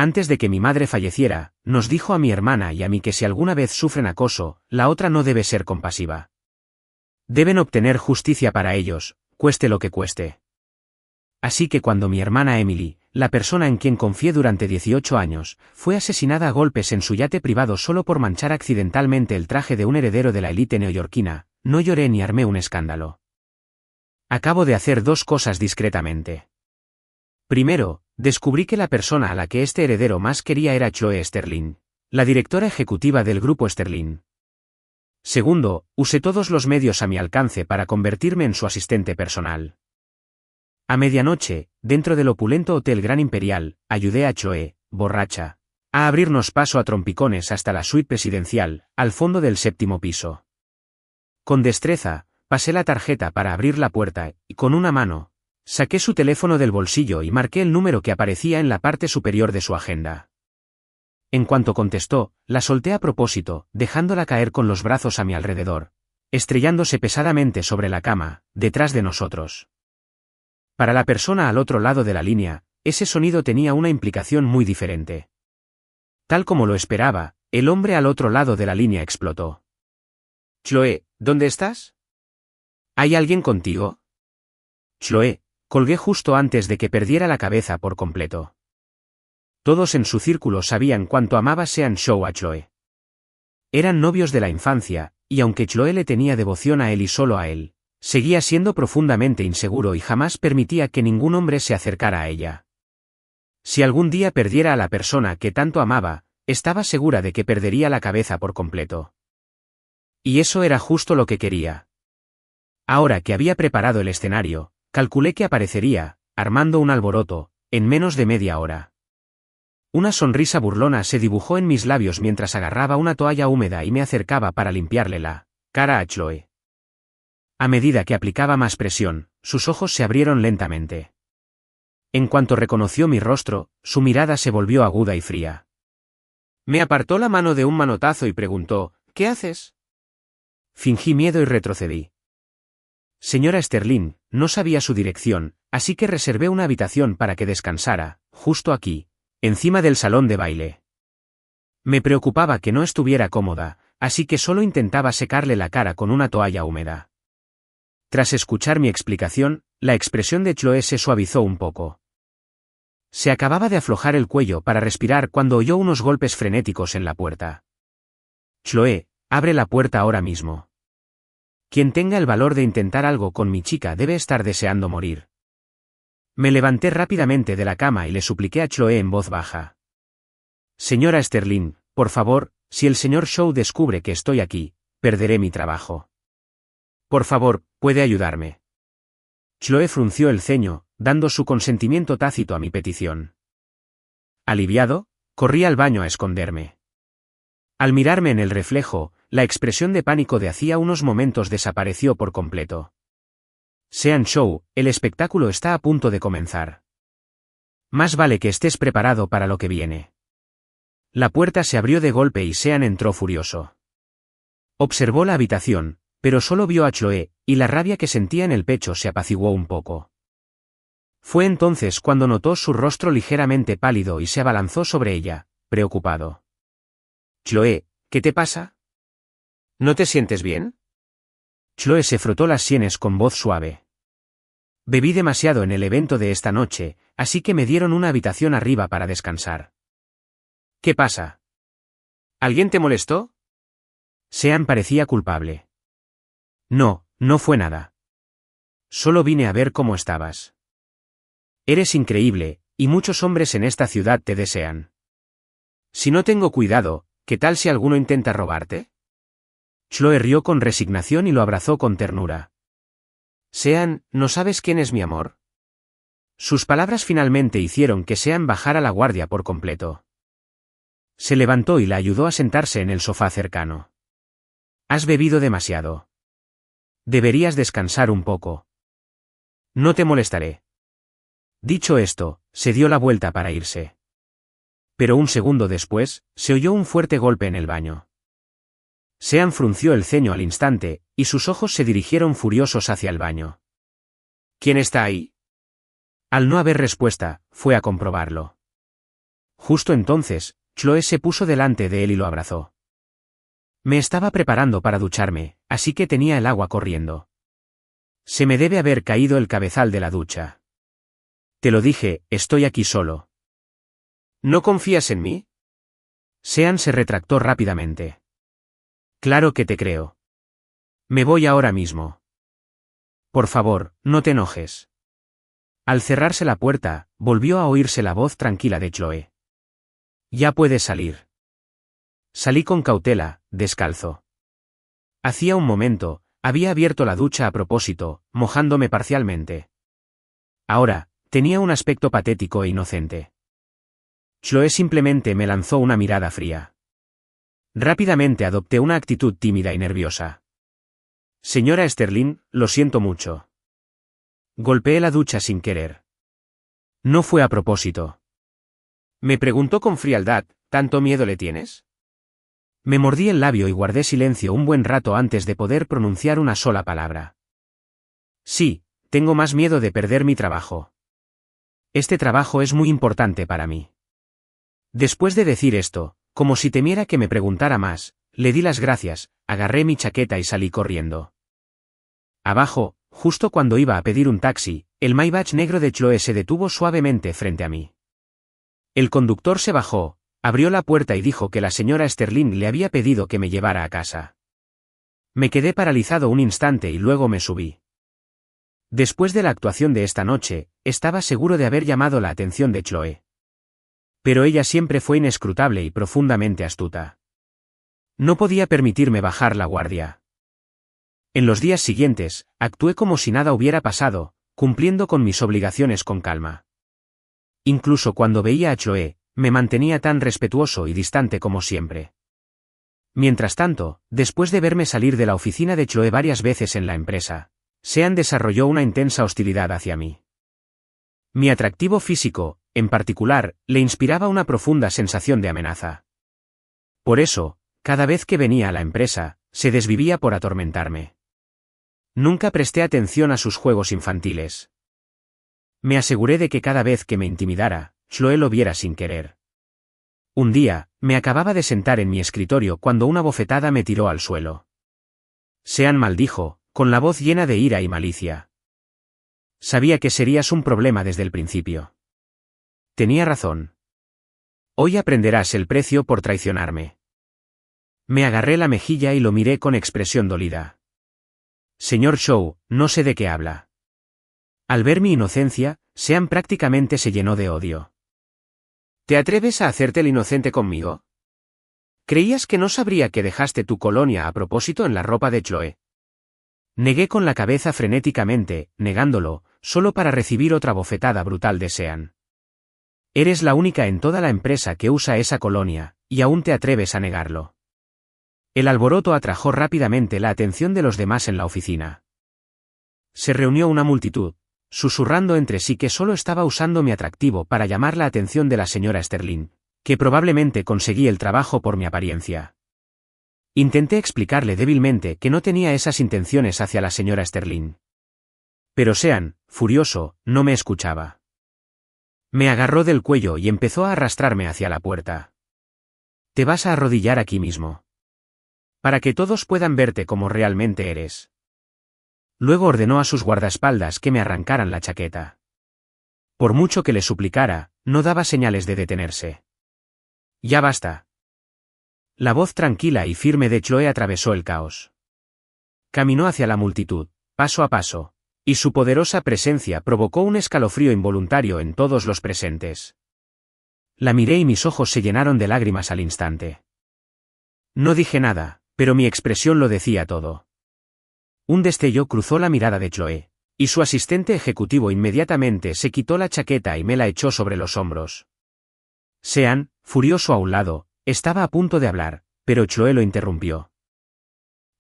Antes de que mi madre falleciera, nos dijo a mi hermana y a mí que si alguna vez sufren acoso, la otra no debe ser compasiva. Deben obtener justicia para ellos, cueste lo que cueste. Así que cuando mi hermana Emily, la persona en quien confié durante 18 años, fue asesinada a golpes en su yate privado solo por manchar accidentalmente el traje de un heredero de la élite neoyorquina, no lloré ni armé un escándalo. Acabo de hacer dos cosas discretamente. Primero, descubrí que la persona a la que este heredero más quería era Chloe Sterling, la directora ejecutiva del grupo Sterling. Segundo, usé todos los medios a mi alcance para convertirme en su asistente personal. A medianoche, dentro del opulento Hotel Gran Imperial, ayudé a Chloe, borracha, a abrirnos paso a trompicones hasta la suite presidencial, al fondo del 7º piso. Con destreza, pasé la tarjeta para abrir la puerta, y con una mano, saqué su teléfono del bolsillo y marqué el número que aparecía en la parte superior de su agenda. En cuanto contestó, la solté a propósito, dejándola caer con los brazos a mi alrededor, estrellándose pesadamente sobre la cama, detrás de nosotros. Para la persona al otro lado de la línea, ese sonido tenía una implicación muy diferente. Tal como lo esperaba, el hombre al otro lado de la línea explotó. «Chloe, ¿dónde estás? ¿Hay alguien contigo?» «Chloe», colgué justo antes de que perdiera la cabeza por completo. Todos en su círculo sabían cuánto amaba Sean Shaw a Chloe. Eran novios de la infancia, y aunque Chloe le tenía devoción a él y solo a él, seguía siendo profundamente inseguro y jamás permitía que ningún hombre se acercara a ella. Si algún día perdiera a la persona que tanto amaba, estaba segura de que perdería la cabeza por completo. Y eso era justo lo que quería. Ahora que había preparado el escenario, calculé que aparecería, armando un alboroto, en menos de media hora. Una sonrisa burlona se dibujó en mis labios mientras agarraba una toalla húmeda y me acercaba para limpiarle la cara a Chloe. A medida que aplicaba más presión, sus ojos se abrieron lentamente. En cuanto reconoció mi rostro, su mirada se volvió aguda y fría. Me apartó la mano de un manotazo y preguntó, «¿Qué haces?» Fingí miedo y retrocedí. Señora Sterling, no sabía su dirección, así que reservé una habitación para que descansara, justo aquí, encima del salón de baile. Me preocupaba que no estuviera cómoda, así que solo intentaba secarle la cara con una toalla húmeda. Tras escuchar mi explicación, la expresión de Chloe se suavizó un poco. Se acababa de aflojar el cuello para respirar cuando oyó unos golpes frenéticos en la puerta. «Chloe, abre la puerta ahora mismo. Quien tenga el valor de intentar algo con mi chica debe estar deseando morir». Me levanté rápidamente de la cama y le supliqué a Chloe en voz baja. «Señora Sterling, por favor, si el señor Shaw descubre que estoy aquí, perderé mi trabajo. Por favor, ¿puede ayudarme?» Chloe frunció el ceño, dando su consentimiento tácito a mi petición. Aliviado, corrí al baño a esconderme. Al mirarme en el reflejo, la expresión de pánico de hacía unos momentos desapareció por completo. Sean Shaw, el espectáculo está a punto de comenzar. Más vale que estés preparado para lo que viene. La puerta se abrió de golpe y Sean entró furioso. Observó la habitación, pero solo vio a Chloe, y la rabia que sentía en el pecho se apaciguó un poco. Fue entonces cuando notó su rostro ligeramente pálido y se abalanzó sobre ella, preocupado. «Chloe, ¿qué te pasa? ¿No te sientes bien?» Chloe se frotó las sienes con voz suave. «Bebí demasiado en el evento de esta noche, así que me dieron una habitación arriba para descansar». «¿Qué pasa? ¿Alguien te molestó?» Sean parecía culpable. «No, no fue nada. Solo vine a ver cómo estabas. Eres increíble, y muchos hombres en esta ciudad te desean. Si no tengo cuidado, ¿qué tal si alguno intenta robarte?» Chloe rió con resignación y lo abrazó con ternura. «Sean, ¿no sabes quién es mi amor?» Sus palabras finalmente hicieron que Sean bajara la guardia por completo. Se levantó y la ayudó a sentarse en el sofá cercano. «Has bebido demasiado. Deberías descansar un poco. No te molestaré». Dicho esto, se dio la vuelta para irse. Pero un segundo después, se oyó un fuerte golpe en el baño. Sean frunció el ceño al instante, y sus ojos se dirigieron furiosos hacia el baño. «¿Quién está ahí?» Al no haber respuesta, fue a comprobarlo. Justo entonces, Chloe se puso delante de él y lo abrazó. Me estaba preparando para ducharme, así que tenía el agua corriendo. Se me debe haber caído el cabezal de la ducha. Te lo dije, estoy aquí solo. ¿No confías en mí? Sean se retractó rápidamente. Claro que te creo. Me voy ahora mismo. Por favor, no te enojes. Al cerrarse la puerta, volvió a oírse la voz tranquila de Chloe. Ya puedes salir. Salí con cautela, descalzo. Hacía un momento, había abierto la ducha a propósito, mojándome parcialmente. Ahora, tenía un aspecto patético e inocente. Chloe simplemente me lanzó una mirada fría. Rápidamente adopté una actitud tímida y nerviosa. Señora Sterling, lo siento mucho. Golpeé la ducha sin querer. No fue a propósito. Me preguntó con frialdad, ¿tanto miedo le tienes? Me mordí el labio y guardé silencio un buen rato antes de poder pronunciar una sola palabra. Sí, tengo más miedo de perder mi trabajo. Este trabajo es muy importante para mí. Después de decir esto, como si temiera que me preguntara más, le di las gracias, agarré mi chaqueta y salí corriendo. Abajo, justo cuando iba a pedir un taxi, el Maybach negro de Chloe se detuvo suavemente frente a mí. El conductor se bajó, abrió la puerta y dijo que la señora Sterling le había pedido que me llevara a casa. Me quedé paralizado un instante y luego me subí. Después de la actuación de esta noche, estaba seguro de haber llamado la atención de Chloe. Pero ella siempre fue inescrutable y profundamente astuta. No podía permitirme bajar la guardia. En los días siguientes, actué como si nada hubiera pasado, cumpliendo con mis obligaciones con calma. Incluso cuando veía a Chloe, me mantenía tan respetuoso y distante como siempre. Mientras tanto, después de verme salir de la oficina de Chloe varias veces en la empresa, Sean desarrolló una intensa hostilidad hacia mí. Mi atractivo físico, en particular, le inspiraba una profunda sensación de amenaza. Por eso, cada vez que venía a la empresa, se desvivía por atormentarme. Nunca presté atención a sus juegos infantiles. Me aseguré de que cada vez que me intimidara, Chloe lo viera sin querer. Un día, me acababa de sentar en mi escritorio cuando una bofetada me tiró al suelo. Sean maldijo, con la voz llena de ira y malicia. Sabía que serías un problema desde el principio. Tenía razón. Hoy aprenderás el precio por traicionarme. Me agarré la mejilla y lo miré con expresión dolida. Señor Shaw, no sé de qué habla. Al ver mi inocencia, Sean prácticamente se llenó de odio. ¿Te atreves a hacerte el inocente conmigo? ¿Creías que no sabría que dejaste tu colonia a propósito en la ropa de Chloe? Negué con la cabeza frenéticamente, negándolo, solo para recibir otra bofetada brutal de Sean. Eres la única en toda la empresa que usa esa colonia, y aún te atreves a negarlo. El alboroto atrajo rápidamente la atención de los demás en la oficina. Se reunió una multitud, susurrando entre sí que solo estaba usando mi atractivo para llamar la atención de la señora Sterling, que probablemente conseguí el trabajo por mi apariencia. Intenté explicarle débilmente que no tenía esas intenciones hacia la señora Sterling. Pero Sean, furioso, no me escuchaba. Me agarró del cuello y empezó a arrastrarme hacia la puerta. Te vas a arrodillar aquí mismo. Para que todos puedan verte como realmente eres. Luego ordenó a sus guardaespaldas que me arrancaran la chaqueta. Por mucho que le suplicara, no daba señales de detenerse. Ya basta. La voz tranquila y firme de Chloe atravesó el caos. Caminó hacia la multitud, paso a paso, y su poderosa presencia provocó un escalofrío involuntario en todos los presentes. La miré y mis ojos se llenaron de lágrimas al instante. No dije nada, pero mi expresión lo decía todo. Un destello cruzó la mirada de Chloe, y su asistente ejecutivo inmediatamente se quitó la chaqueta y me la echó sobre los hombros. Sean, furioso a un lado, estaba a punto de hablar, pero Chloe lo interrumpió.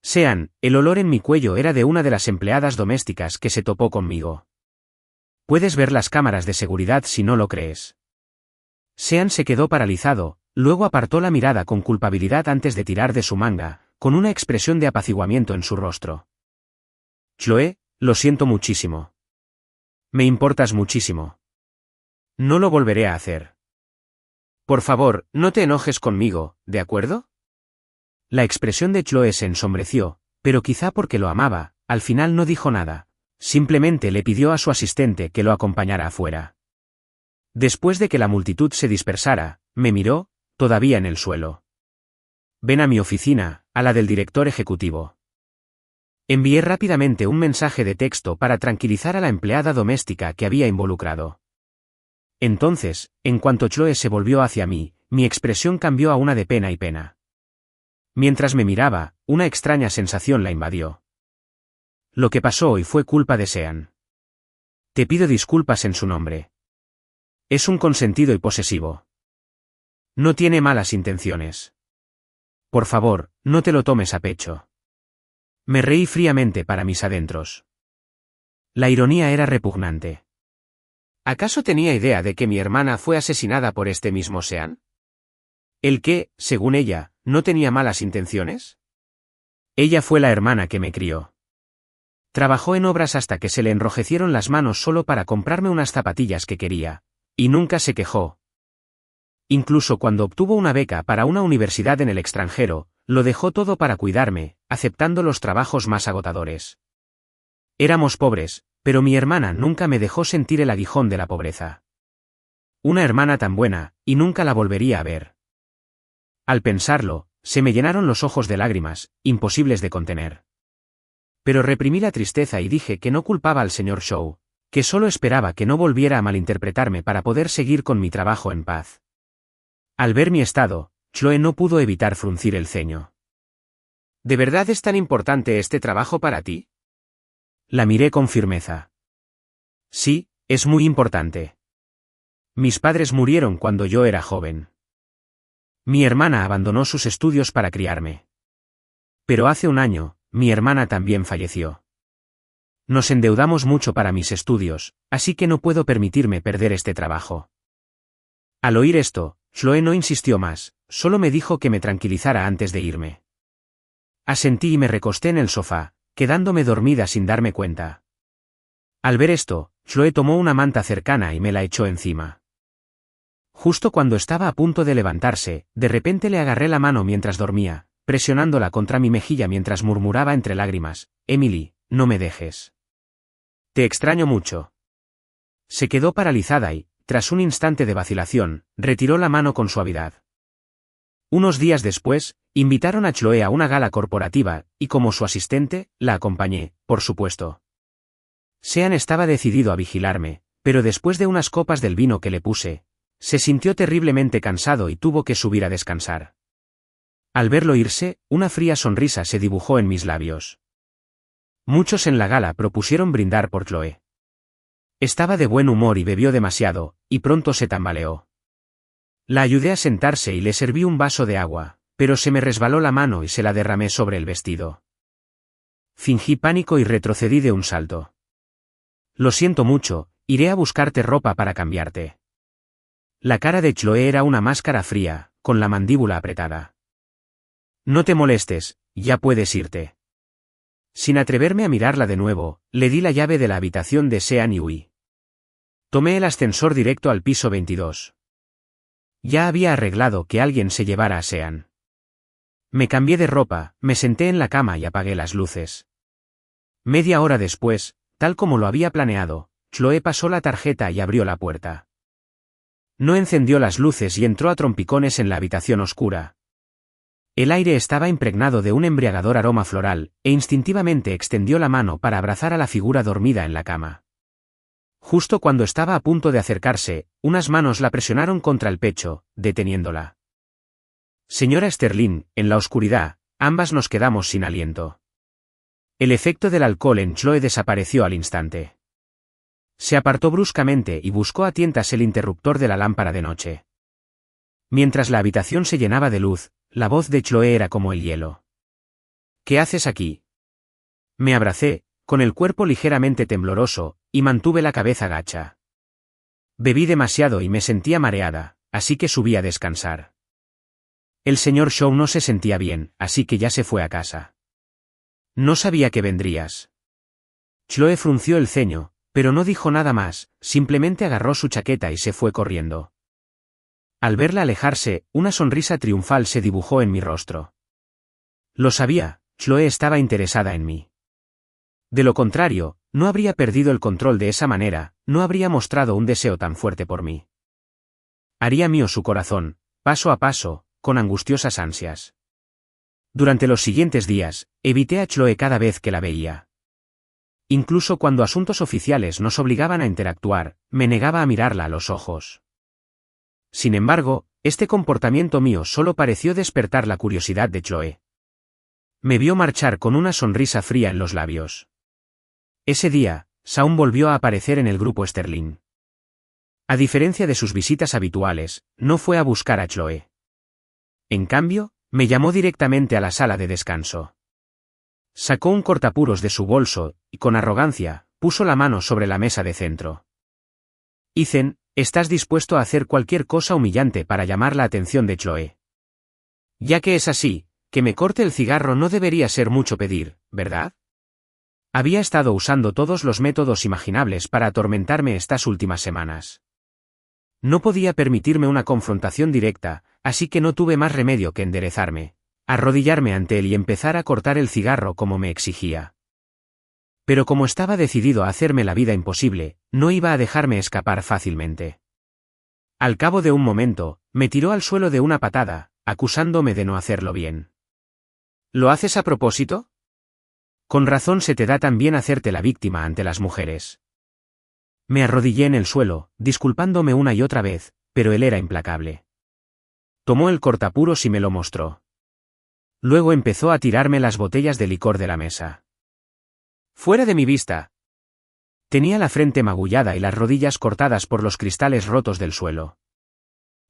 Sean, el olor en mi cuello era de una de las empleadas domésticas que se topó conmigo. Puedes ver las cámaras de seguridad si no lo crees. Sean se quedó paralizado, luego apartó la mirada con culpabilidad antes de tirar de su manga, con una expresión de apaciguamiento en su rostro. Chloe, lo siento muchísimo. Me importas muchísimo. No lo volveré a hacer. Por favor, no te enojes conmigo, ¿de acuerdo? La expresión de Chloe se ensombreció, pero quizá porque lo amaba, al final no dijo nada. Simplemente le pidió a su asistente que lo acompañara afuera. Después de que la multitud se dispersara, me miró, todavía en el suelo. Ven a mi oficina, a la del director ejecutivo. Envié rápidamente un mensaje de texto para tranquilizar a la empleada doméstica que había involucrado. Entonces, en cuanto Chloe se volvió hacia mí, mi expresión cambió a una de pena y pena. Mientras me miraba, una extraña sensación la invadió. Lo que pasó hoy fue culpa de Sean. Te pido disculpas en su nombre. Es un consentido y posesivo. No tiene malas intenciones. Por favor, no te lo tomes a pecho. Me reí fríamente para mis adentros. La ironía era repugnante. ¿Acaso tenía idea de que mi hermana fue asesinada por este mismo Sean? ¿El que, según ella, no tenía malas intenciones? Ella fue la hermana que me crió. Trabajó en obras hasta que se le enrojecieron las manos solo para comprarme unas zapatillas que quería, y nunca se quejó. Incluso cuando obtuvo una beca para una universidad en el extranjero, lo dejó todo para cuidarme, aceptando los trabajos más agotadores. Éramos pobres, pero mi hermana nunca me dejó sentir el aguijón de la pobreza. Una hermana tan buena, y nunca la volvería a ver. Al pensarlo, se me llenaron los ojos de lágrimas, imposibles de contener. Pero reprimí la tristeza y dije que no culpaba al señor Shaw, que solo esperaba que no volviera a malinterpretarme para poder seguir con mi trabajo en paz. Al ver mi estado, Chloe no pudo evitar fruncir el ceño. ¿De verdad es tan importante este trabajo para ti? La miré con firmeza. Sí, es muy importante. Mis padres murieron cuando yo era joven. Mi hermana abandonó sus estudios para criarme. Pero hace un año, mi hermana también falleció. Nos endeudamos mucho para mis estudios, así que no puedo permitirme perder este trabajo. Al oír esto, Chloe no insistió más, solo me dijo que me tranquilizara antes de irme. Asentí y me recosté en el sofá, quedándome dormida sin darme cuenta. Al ver esto, Chloe tomó una manta cercana y me la echó encima. Justo cuando estaba a punto de levantarse, de repente le agarré la mano mientras dormía, presionándola contra mi mejilla mientras murmuraba entre lágrimas, «Emily, no me dejes. Te extraño mucho». Se quedó paralizada y, tras un instante de vacilación, retiró la mano con suavidad. Unos días después, invitaron a Chloe a una gala corporativa, y como su asistente, la acompañé, por supuesto. Sean estaba decidido a vigilarme, pero después de unas copas del vino que le puse, se sintió terriblemente cansado y tuvo que subir a descansar. Al verlo irse, una fría sonrisa se dibujó en mis labios. Muchos en la gala propusieron brindar por Chloe. Estaba de buen humor y bebió demasiado, y pronto se tambaleó. La ayudé a sentarse y le serví un vaso de agua, pero se me resbaló la mano y se la derramé sobre el vestido. Fingí pánico y retrocedí de un salto. Lo siento mucho, iré a buscarte ropa para cambiarte. La cara de Chloe era una máscara fría, con la mandíbula apretada. No te molestes, ya puedes irte. Sin atreverme a mirarla de nuevo, le di la llave de la habitación de Sean y huí. Tomé el ascensor directo al piso 22. Ya había arreglado que alguien se llevara a Sean. Me cambié de ropa, me senté en la cama y apagué las luces. Media hora después, tal como lo había planeado, Chloe pasó la tarjeta y abrió la puerta. No encendió las luces y entró a trompicones en la habitación oscura. El aire estaba impregnado de un embriagador aroma floral, e instintivamente extendió la mano para abrazar a la figura dormida en la cama. Justo cuando estaba a punto de acercarse, unas manos la presionaron contra el pecho, deteniéndola. Señora Sterling, en la oscuridad, ambas nos quedamos sin aliento. El efecto del alcohol en Chloe desapareció al instante. Se apartó bruscamente y buscó a tientas el interruptor de la lámpara de noche. Mientras la habitación se llenaba de luz, la voz de Chloe era como el hielo. ¿Qué haces aquí? Me abracé, con el cuerpo ligeramente tembloroso, y mantuve la cabeza gacha. Bebí demasiado y me sentía mareada, así que subí a descansar. El señor Shaw no se sentía bien, así que ya se fue a casa. No sabía que vendrías. Chloe frunció el ceño, pero no dijo nada más, simplemente agarró su chaqueta y se fue corriendo. Al verla alejarse, una sonrisa triunfal se dibujó en mi rostro. Lo sabía, Chloe estaba interesada en mí. De lo contrario, no habría perdido el control de esa manera, no habría mostrado un deseo tan fuerte por mí. Haría mío su corazón, paso a paso, con angustiosas ansias. Durante los siguientes días, evité a Chloe cada vez que la veía. Incluso cuando asuntos oficiales nos obligaban a interactuar, me negaba a mirarla a los ojos. Sin embargo, este comportamiento mío solo pareció despertar la curiosidad de Chloe. Me vio marchar con una sonrisa fría en los labios. Ese día, Shaun volvió a aparecer en el grupo Sterling. A diferencia de sus visitas habituales, no fue a buscar a Chloe. En cambio, me llamó directamente a la sala de descanso. Sacó un cortapuros de su bolso, y con arrogancia, puso la mano sobre la mesa de centro. Ethan, estás dispuesto a hacer cualquier cosa humillante para llamar la atención de Chloe. Ya que es así, que me corte el cigarro no debería ser mucho pedir, ¿verdad? Había estado usando todos los métodos imaginables para atormentarme estas últimas semanas. No podía permitirme una confrontación directa, así que no tuve más remedio que enderezarme, arrodillarme ante él y empezar a cortar el cigarro como me exigía. Pero como estaba decidido a hacerme la vida imposible, no iba a dejarme escapar fácilmente. Al cabo de un momento, me tiró al suelo de una patada, acusándome de no hacerlo bien. ¿Lo haces a propósito? Con razón se te da tan bien hacerte la víctima ante las mujeres. Me arrodillé en el suelo, disculpándome una y otra vez, pero él era implacable. Tomó el cortapuros y me lo mostró. Luego empezó a tirarme las botellas de licor de la mesa. ¡Fuera de mi vista! Tenía la frente magullada y las rodillas cortadas por los cristales rotos del suelo.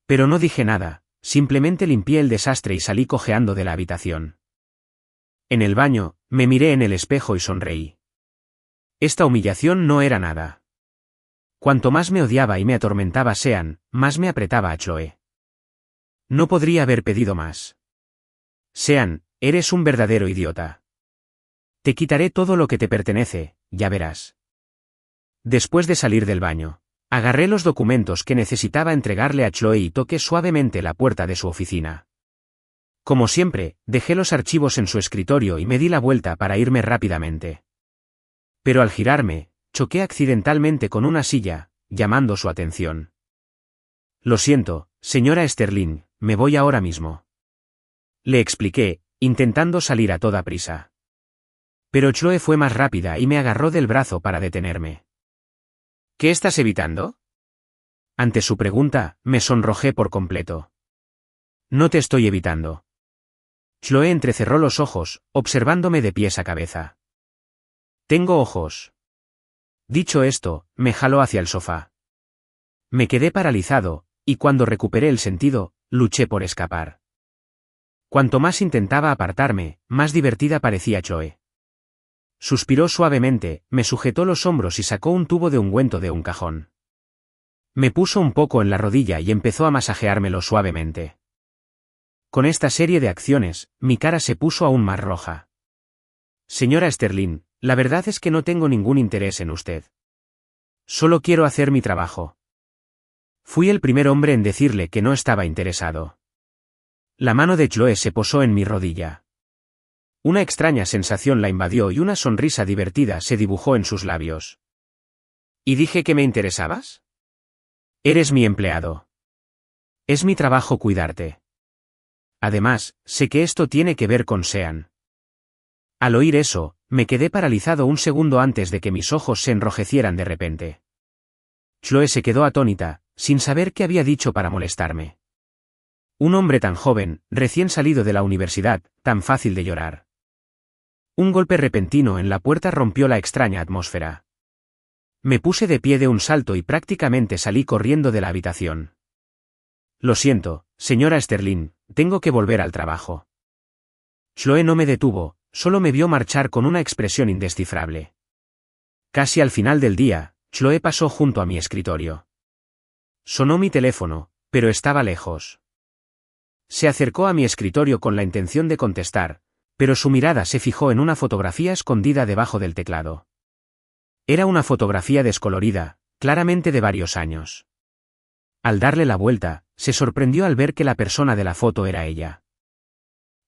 Pero no dije nada, simplemente limpié el desastre y salí cojeando de la habitación. En el baño, me miré en el espejo y sonreí. Esta humillación no era nada. Cuanto más me odiaba y me atormentaba Sean, más me apretaba a Chloe. No podría haber pedido más. Sean, eres un verdadero idiota. Te quitaré todo lo que te pertenece, ya verás. Después de salir del baño, agarré los documentos que necesitaba entregarle a Chloe y toqué suavemente la puerta de su oficina. Como siempre, dejé los archivos en su escritorio y me di la vuelta para irme rápidamente. Pero al girarme, choqué accidentalmente con una silla, llamando su atención. Lo siento, señora Sterling, me voy ahora mismo. Le expliqué, intentando salir a toda prisa. Pero Chloe fue más rápida y me agarró del brazo para detenerme. ¿Qué estás evitando? Ante su pregunta, me sonrojé por completo. No te estoy evitando. Chloe entrecerró los ojos, observándome de pies a cabeza. Tengo ojos. Dicho esto, me jaló hacia el sofá. Me quedé paralizado, y cuando recuperé el sentido, luché por escapar. Cuanto más intentaba apartarme, más divertida parecía Chloe. Suspiró suavemente, me sujetó los hombros y sacó un tubo de ungüento de un cajón. Me puso un poco en la rodilla y empezó a masajeármelo suavemente. Con esta serie de acciones, mi cara se puso aún más roja. Señora Sterling, la verdad es que no tengo ningún interés en usted. Solo quiero hacer mi trabajo. Fui el primer hombre en decirle que no estaba interesado. La mano de Chloe se posó en mi rodilla. Una extraña sensación la invadió y una sonrisa divertida se dibujó en sus labios. ¿Y dije que me interesabas? Eres mi empleado. Es mi trabajo cuidarte. Además, sé que esto tiene que ver con Sean. Al oír eso, me quedé paralizado un segundo antes de que mis ojos se enrojecieran de repente. Chloe se quedó atónita, sin saber qué había dicho para molestarme. Un hombre tan joven, recién salido de la universidad, tan fácil de llorar. Un golpe repentino en la puerta rompió la extraña atmósfera. Me puse de pie de un salto y prácticamente salí corriendo de la habitación. Lo siento, señora Sterling, tengo que volver al trabajo. Chloe no me detuvo, solo me vio marchar con una expresión indescifrable. Casi al final del día, Chloe pasó junto a mi escritorio. Sonó mi teléfono, pero estaba lejos. Se acercó a mi escritorio con la intención de contestar, pero su mirada se fijó en una fotografía escondida debajo del teclado. Era una fotografía descolorida, claramente de varios años. Al darle la vuelta, se sorprendió al ver que la persona de la foto era ella.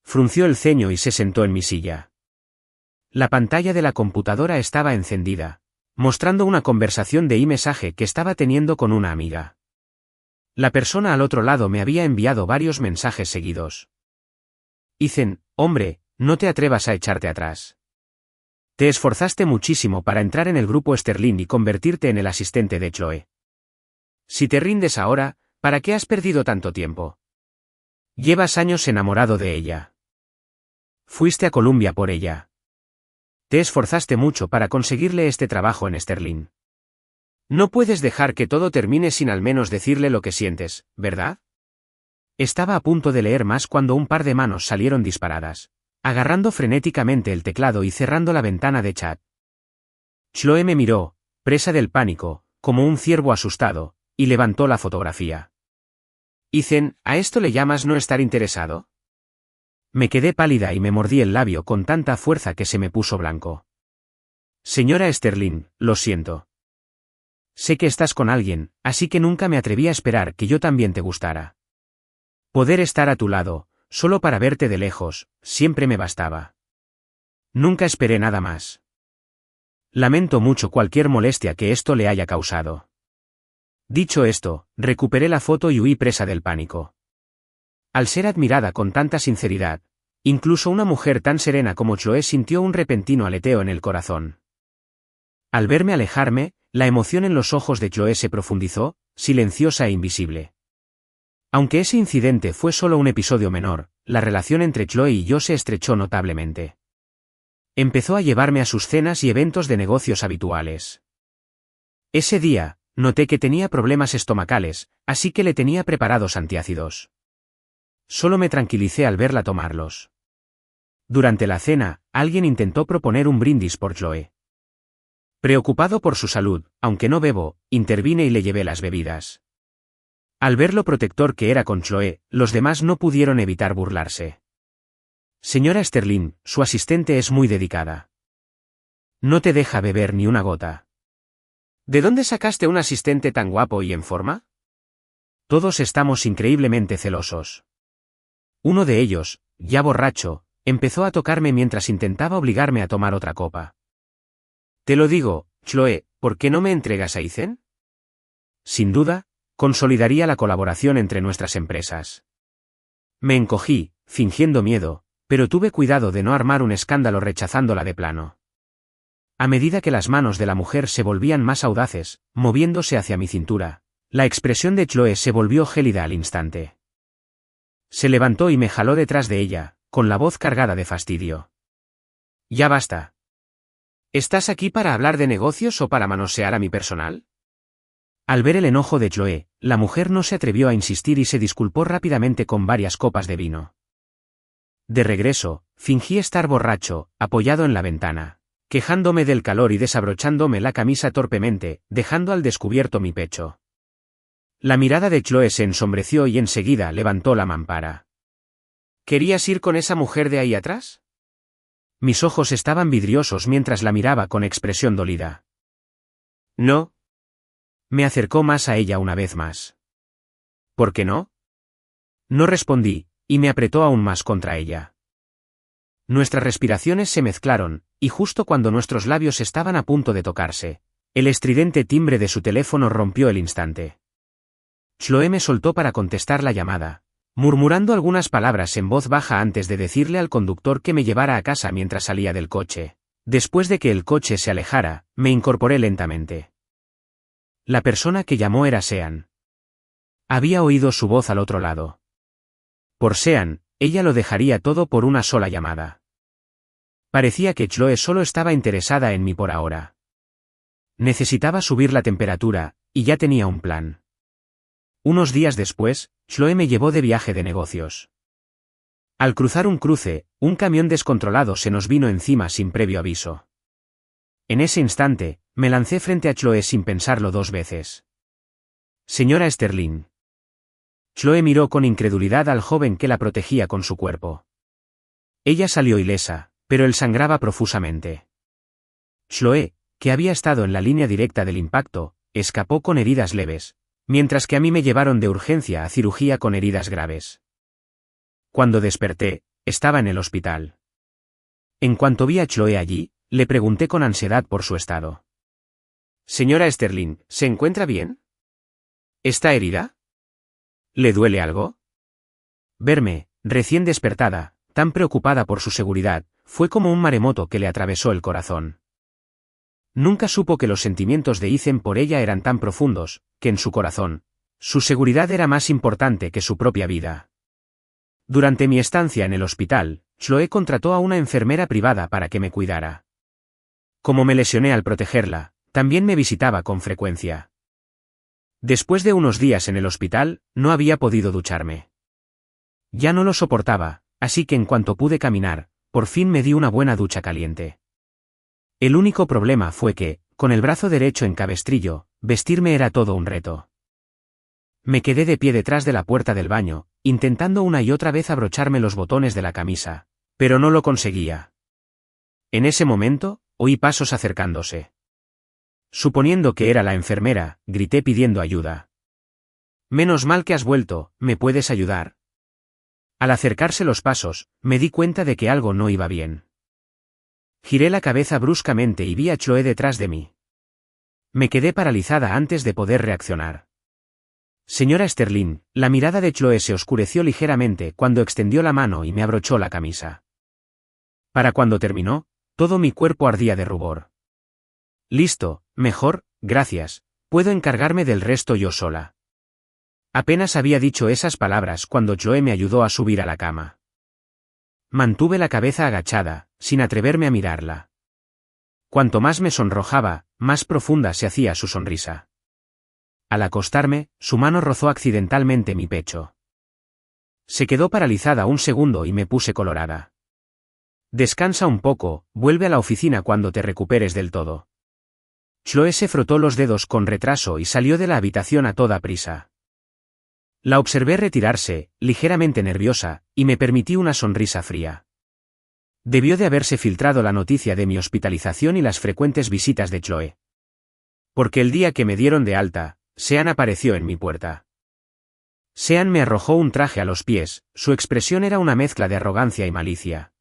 Frunció el ceño y se sentó en mi silla. La pantalla de la computadora estaba encendida, mostrando una conversación de iMessage que estaba teniendo con una amiga. La persona al otro lado me había enviado varios mensajes seguidos. Ethan, hombre, no te atrevas a echarte atrás. Te esforzaste muchísimo para entrar en el grupo Sterling y convertirte en el asistente de Chloe. Si te rindes ahora, ¿para qué has perdido tanto tiempo? Llevas años enamorado de ella. Fuiste a Columbia por ella. Te esforzaste mucho para conseguirle este trabajo en Sterling. No puedes dejar que todo termine sin al menos decirle lo que sientes, ¿verdad? Estaba a punto de leer más cuando un par de manos salieron disparadas, agarrando frenéticamente el teclado y cerrando la ventana de chat. Chloe me miró, presa del pánico, como un ciervo asustado, y levantó la fotografía. Ethan, ¿a esto le llamas no estar interesado? Me quedé pálida y me mordí el labio con tanta fuerza que se me puso blanco. Señora Sterling, lo siento. Sé que estás con alguien, así que nunca me atreví a esperar que yo también te gustara. Poder estar a tu lado, solo para verte de lejos, siempre me bastaba. Nunca esperé nada más. Lamento mucho cualquier molestia que esto le haya causado. Dicho esto, recuperé la foto y huí presa del pánico. Al ser admirada con tanta sinceridad, incluso una mujer tan serena como Chloe sintió un repentino aleteo en el corazón. Al verme alejarme, la emoción en los ojos de Chloe se profundizó, silenciosa e invisible. Aunque ese incidente fue solo un episodio menor, la relación entre Chloe y yo se estrechó notablemente. Empezó a llevarme a sus cenas y eventos de negocios habituales. Ese día, noté que tenía problemas estomacales, así que le tenía preparados antiácidos. Solo me tranquilicé al verla tomarlos. Durante la cena, alguien intentó proponer un brindis por Chloe. Preocupado por su salud, aunque no bebo, intervine y le llevé las bebidas. Al ver lo protector que era con Chloe, los demás no pudieron evitar burlarse. Señora Sterling, su asistente es muy dedicada. No te deja beber ni una gota. ¿De dónde sacaste un asistente tan guapo y en forma? Todos estamos increíblemente celosos. Uno de ellos, ya borracho, empezó a tocarme mientras intentaba obligarme a tomar otra copa. Te lo digo, Chloe, ¿por qué no me entregas a Ethan? Sin duda, consolidaría la colaboración entre nuestras empresas. Me encogí, fingiendo miedo, pero tuve cuidado de no armar un escándalo rechazándola de plano. A medida que las manos de la mujer se volvían más audaces, moviéndose hacia mi cintura, la expresión de Chloe se volvió gélida al instante. Se levantó y me jaló detrás de ella, con la voz cargada de fastidio. Ya basta. ¿Estás aquí para hablar de negocios o para manosear a mi personal? Al ver el enojo de Chloe, la mujer no se atrevió a insistir y se disculpó rápidamente con varias copas de vino. De regreso, fingí estar borracho, apoyado en la ventana, quejándome del calor y desabrochándome la camisa torpemente, dejando al descubierto mi pecho. La mirada de Chloe se ensombreció y enseguida levantó la mampara. ¿Querías ir con esa mujer de ahí atrás? Mis ojos estaban vidriosos mientras la miraba con expresión dolida. No. Me acercó más a ella una vez más. ¿Por qué no? No respondí, y me apretó aún más contra ella. Nuestras respiraciones se mezclaron, y justo cuando nuestros labios estaban a punto de tocarse, el estridente timbre de su teléfono rompió el instante. Chloe me soltó para contestar la llamada, murmurando algunas palabras en voz baja antes de decirle al conductor que me llevara a casa mientras salía del coche. Después de que el coche se alejara, me incorporé lentamente. La persona que llamó era Sean. Había oído su voz al otro lado. Por Sean, ella lo dejaría todo por una sola llamada. Parecía que Chloe solo estaba interesada en mí por ahora. Necesitaba subir la temperatura, y ya tenía un plan. Unos días después, Chloe me llevó de viaje de negocios. Al cruzar un cruce, un camión descontrolado se nos vino encima sin previo aviso. En ese instante, me lancé frente a Chloe sin pensarlo dos veces. Señora Sterling. Chloe miró con incredulidad al joven que la protegía con su cuerpo. Ella salió ilesa, pero él sangraba profusamente. Chloe, que había estado en la línea directa del impacto, escapó con heridas leves, Mientras que a mí me llevaron de urgencia a cirugía con heridas graves. Cuando desperté, estaba en el hospital. En cuanto vi a Chloe allí, le pregunté con ansiedad por su estado. Señora Sterling, ¿se encuentra bien? ¿Está herida? ¿Le duele algo? Verme, recién despertada, tan preocupada por su seguridad, fue como un maremoto que le atravesó el corazón. Nunca supo que los sentimientos de Ethan por ella eran tan profundos, que en su corazón, su seguridad era más importante que su propia vida. Durante mi estancia en el hospital, Chloe contrató a una enfermera privada para que me cuidara. Como me lesioné al protegerla, también me visitaba con frecuencia. Después de unos días en el hospital, no había podido ducharme. Ya no lo soportaba, así que en cuanto pude caminar, por fin me di una buena ducha caliente. El único problema fue que, con el brazo derecho en cabestrillo, vestirme era todo un reto. Me quedé de pie detrás de la puerta del baño, intentando una y otra vez abrocharme los botones de la camisa, pero no lo conseguía. En ese momento, oí pasos acercándose. Suponiendo que era la enfermera, grité pidiendo ayuda. Menos mal que has vuelto, ¿me puedes ayudar? Al acercarse los pasos, me di cuenta de que algo no iba bien. Giré la cabeza bruscamente y vi a Chloe detrás de mí. Me quedé paralizada antes de poder reaccionar. Señora Sterling, la mirada de Chloe se oscureció ligeramente cuando extendió la mano y me abrochó la camisa. Para cuando terminó, todo mi cuerpo ardía de rubor. Listo, mejor, gracias, puedo encargarme del resto yo sola. Apenas había dicho esas palabras cuando Chloe me ayudó a subir a la cama. Mantuve la cabeza agachada, sin atreverme a mirarla. Cuanto más me sonrojaba, más profunda se hacía su sonrisa. Al acostarme, su mano rozó accidentalmente mi pecho. Se quedó paralizada un segundo y me puse colorada. Descansa un poco, vuelve a la oficina cuando te recuperes del todo. Chloe se frotó los dedos con retraso y salió de la habitación a toda prisa. La observé retirarse, ligeramente nerviosa, y me permití una sonrisa fría. Debió de haberse filtrado la noticia de mi hospitalización y las frecuentes visitas de Chloe. Porque el día que me dieron de alta, Sean apareció en mi puerta. Sean me arrojó un traje a los pies, su expresión era una mezcla de arrogancia y malicia.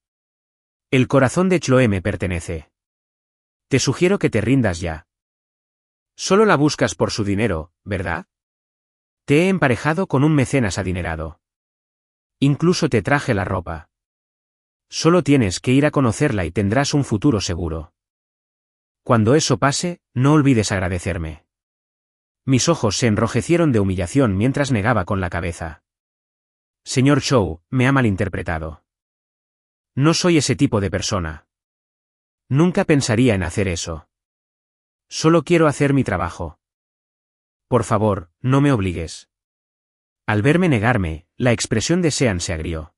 El corazón de Chloe me pertenece. Te sugiero que te rindas ya. Solo la buscas por su dinero, ¿verdad? Te he emparejado con un mecenas adinerado. Incluso te traje la ropa. Solo tienes que ir a conocerla y tendrás un futuro seguro. Cuando eso pase, no olvides agradecerme. Mis ojos se enrojecieron de humillación mientras negaba con la cabeza. Señor Shaw, me ha malinterpretado. No soy ese tipo de persona. Nunca pensaría en hacer eso. Solo quiero hacer mi trabajo. Por favor, no me obligues. Al verme negarme, la expresión de Sean se agrió.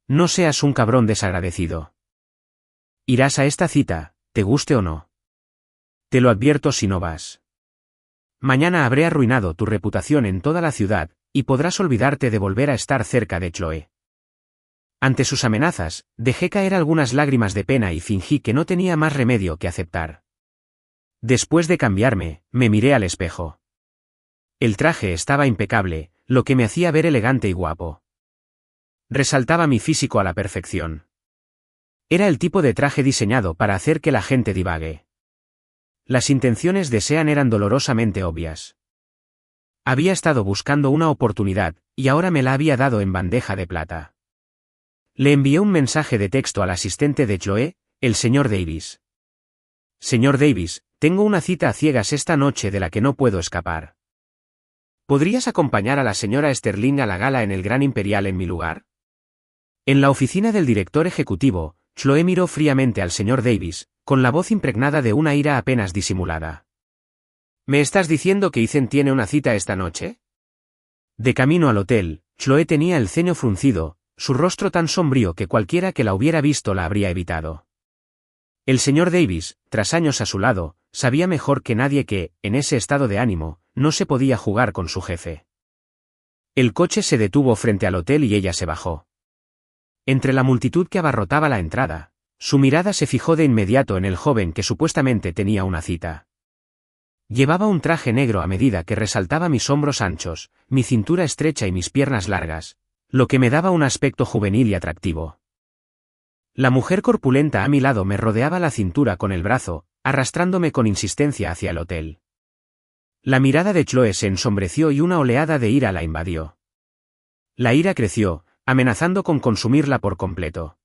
No seas un cabrón desagradecido. Irás a esta cita, te guste o no. Te lo advierto si no vas. Mañana habré arruinado tu reputación en toda la ciudad, y podrás olvidarte de volver a estar cerca de Chloe. Ante sus amenazas, dejé caer algunas lágrimas de pena y fingí que no tenía más remedio que aceptar. Después de cambiarme, me miré al espejo. El traje estaba impecable, lo que me hacía ver elegante y guapo. Resaltaba mi físico a la perfección. Era el tipo de traje diseñado para hacer que la gente divague. Las intenciones de Sean eran dolorosamente obvias. Había estado buscando una oportunidad, y ahora me la había dado en bandeja de plata. Le envié un mensaje de texto al asistente de Chloe, el señor Davis. Señor Davis, tengo una cita a ciegas esta noche de la que no puedo escapar. ¿Podrías acompañar a la señora Sterling a la gala en el Gran Imperial en mi lugar? En la oficina del director ejecutivo, Chloe miró fríamente al señor Davis, con la voz impregnada de una ira apenas disimulada. ¿Me estás diciendo que Ethan tiene una cita esta noche? De camino al hotel, Chloe tenía el ceño fruncido, su rostro tan sombrío que cualquiera que la hubiera visto la habría evitado. El señor Davis, tras años a su lado, sabía mejor que nadie que, en ese estado de ánimo, no se podía jugar con su jefe. El coche se detuvo frente al hotel y ella se bajó. Entre la multitud que abarrotaba la entrada, su mirada se fijó de inmediato en el joven que supuestamente tenía una cita. Llevaba un traje negro a medida que resaltaba mis hombros anchos, mi cintura estrecha y mis piernas largas, lo que me daba un aspecto juvenil y atractivo. La mujer corpulenta a mi lado me rodeaba la cintura con el brazo, arrastrándome con insistencia hacia el hotel. La mirada de Chloe se ensombreció y una oleada de ira la invadió. La ira creció, amenazando con consumirla por completo.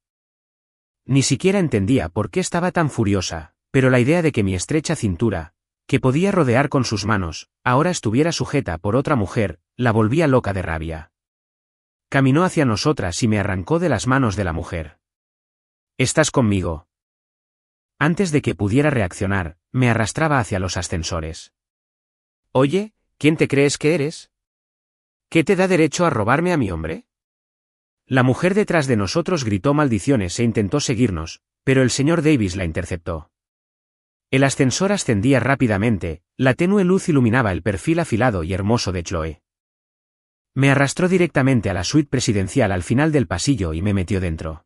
Ni siquiera entendía por qué estaba tan furiosa, pero la idea de que mi estrecha cintura, que podía rodear con sus manos, ahora estuviera sujeta por otra mujer, la volvía loca de rabia. Caminó hacia nosotras y me arrancó de las manos de la mujer. «¿Estás conmigo?» Antes de que pudiera reaccionar, me arrastraba hacia los ascensores. «Oye, ¿quién te crees que eres? ¿Qué te da derecho a robarme a mi hombre?» La mujer detrás de nosotros gritó maldiciones e intentó seguirnos, pero el señor Davis la interceptó. El ascensor ascendía rápidamente, la tenue luz iluminaba el perfil afilado y hermoso de Chloe. Me arrastró directamente a la suite presidencial al final del pasillo y me metió dentro.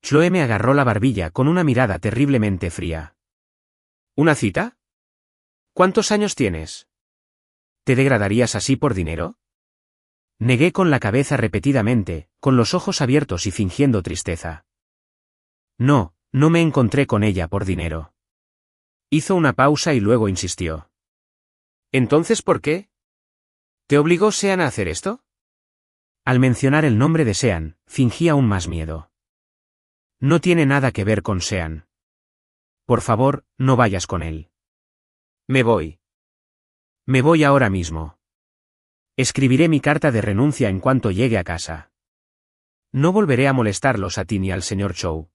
Chloe me agarró la barbilla con una mirada terriblemente fría. ¿Una cita? ¿Cuántos años tienes? ¿Te degradarías así por dinero? Negué con la cabeza repetidamente, con los ojos abiertos y fingiendo tristeza. No, no me encontré con ella por dinero. Hizo una pausa y luego insistió. ¿Entonces por qué? ¿Te obligó Sean a hacer esto? Al mencionar el nombre de Sean, fingí aún más miedo. No tiene nada que ver con Sean. Por favor, no vayas con él. Me voy. Me voy ahora mismo. Escribiré mi carta de renuncia en cuanto llegue a casa. No volveré a molestarlos a ti ni al señor Chow.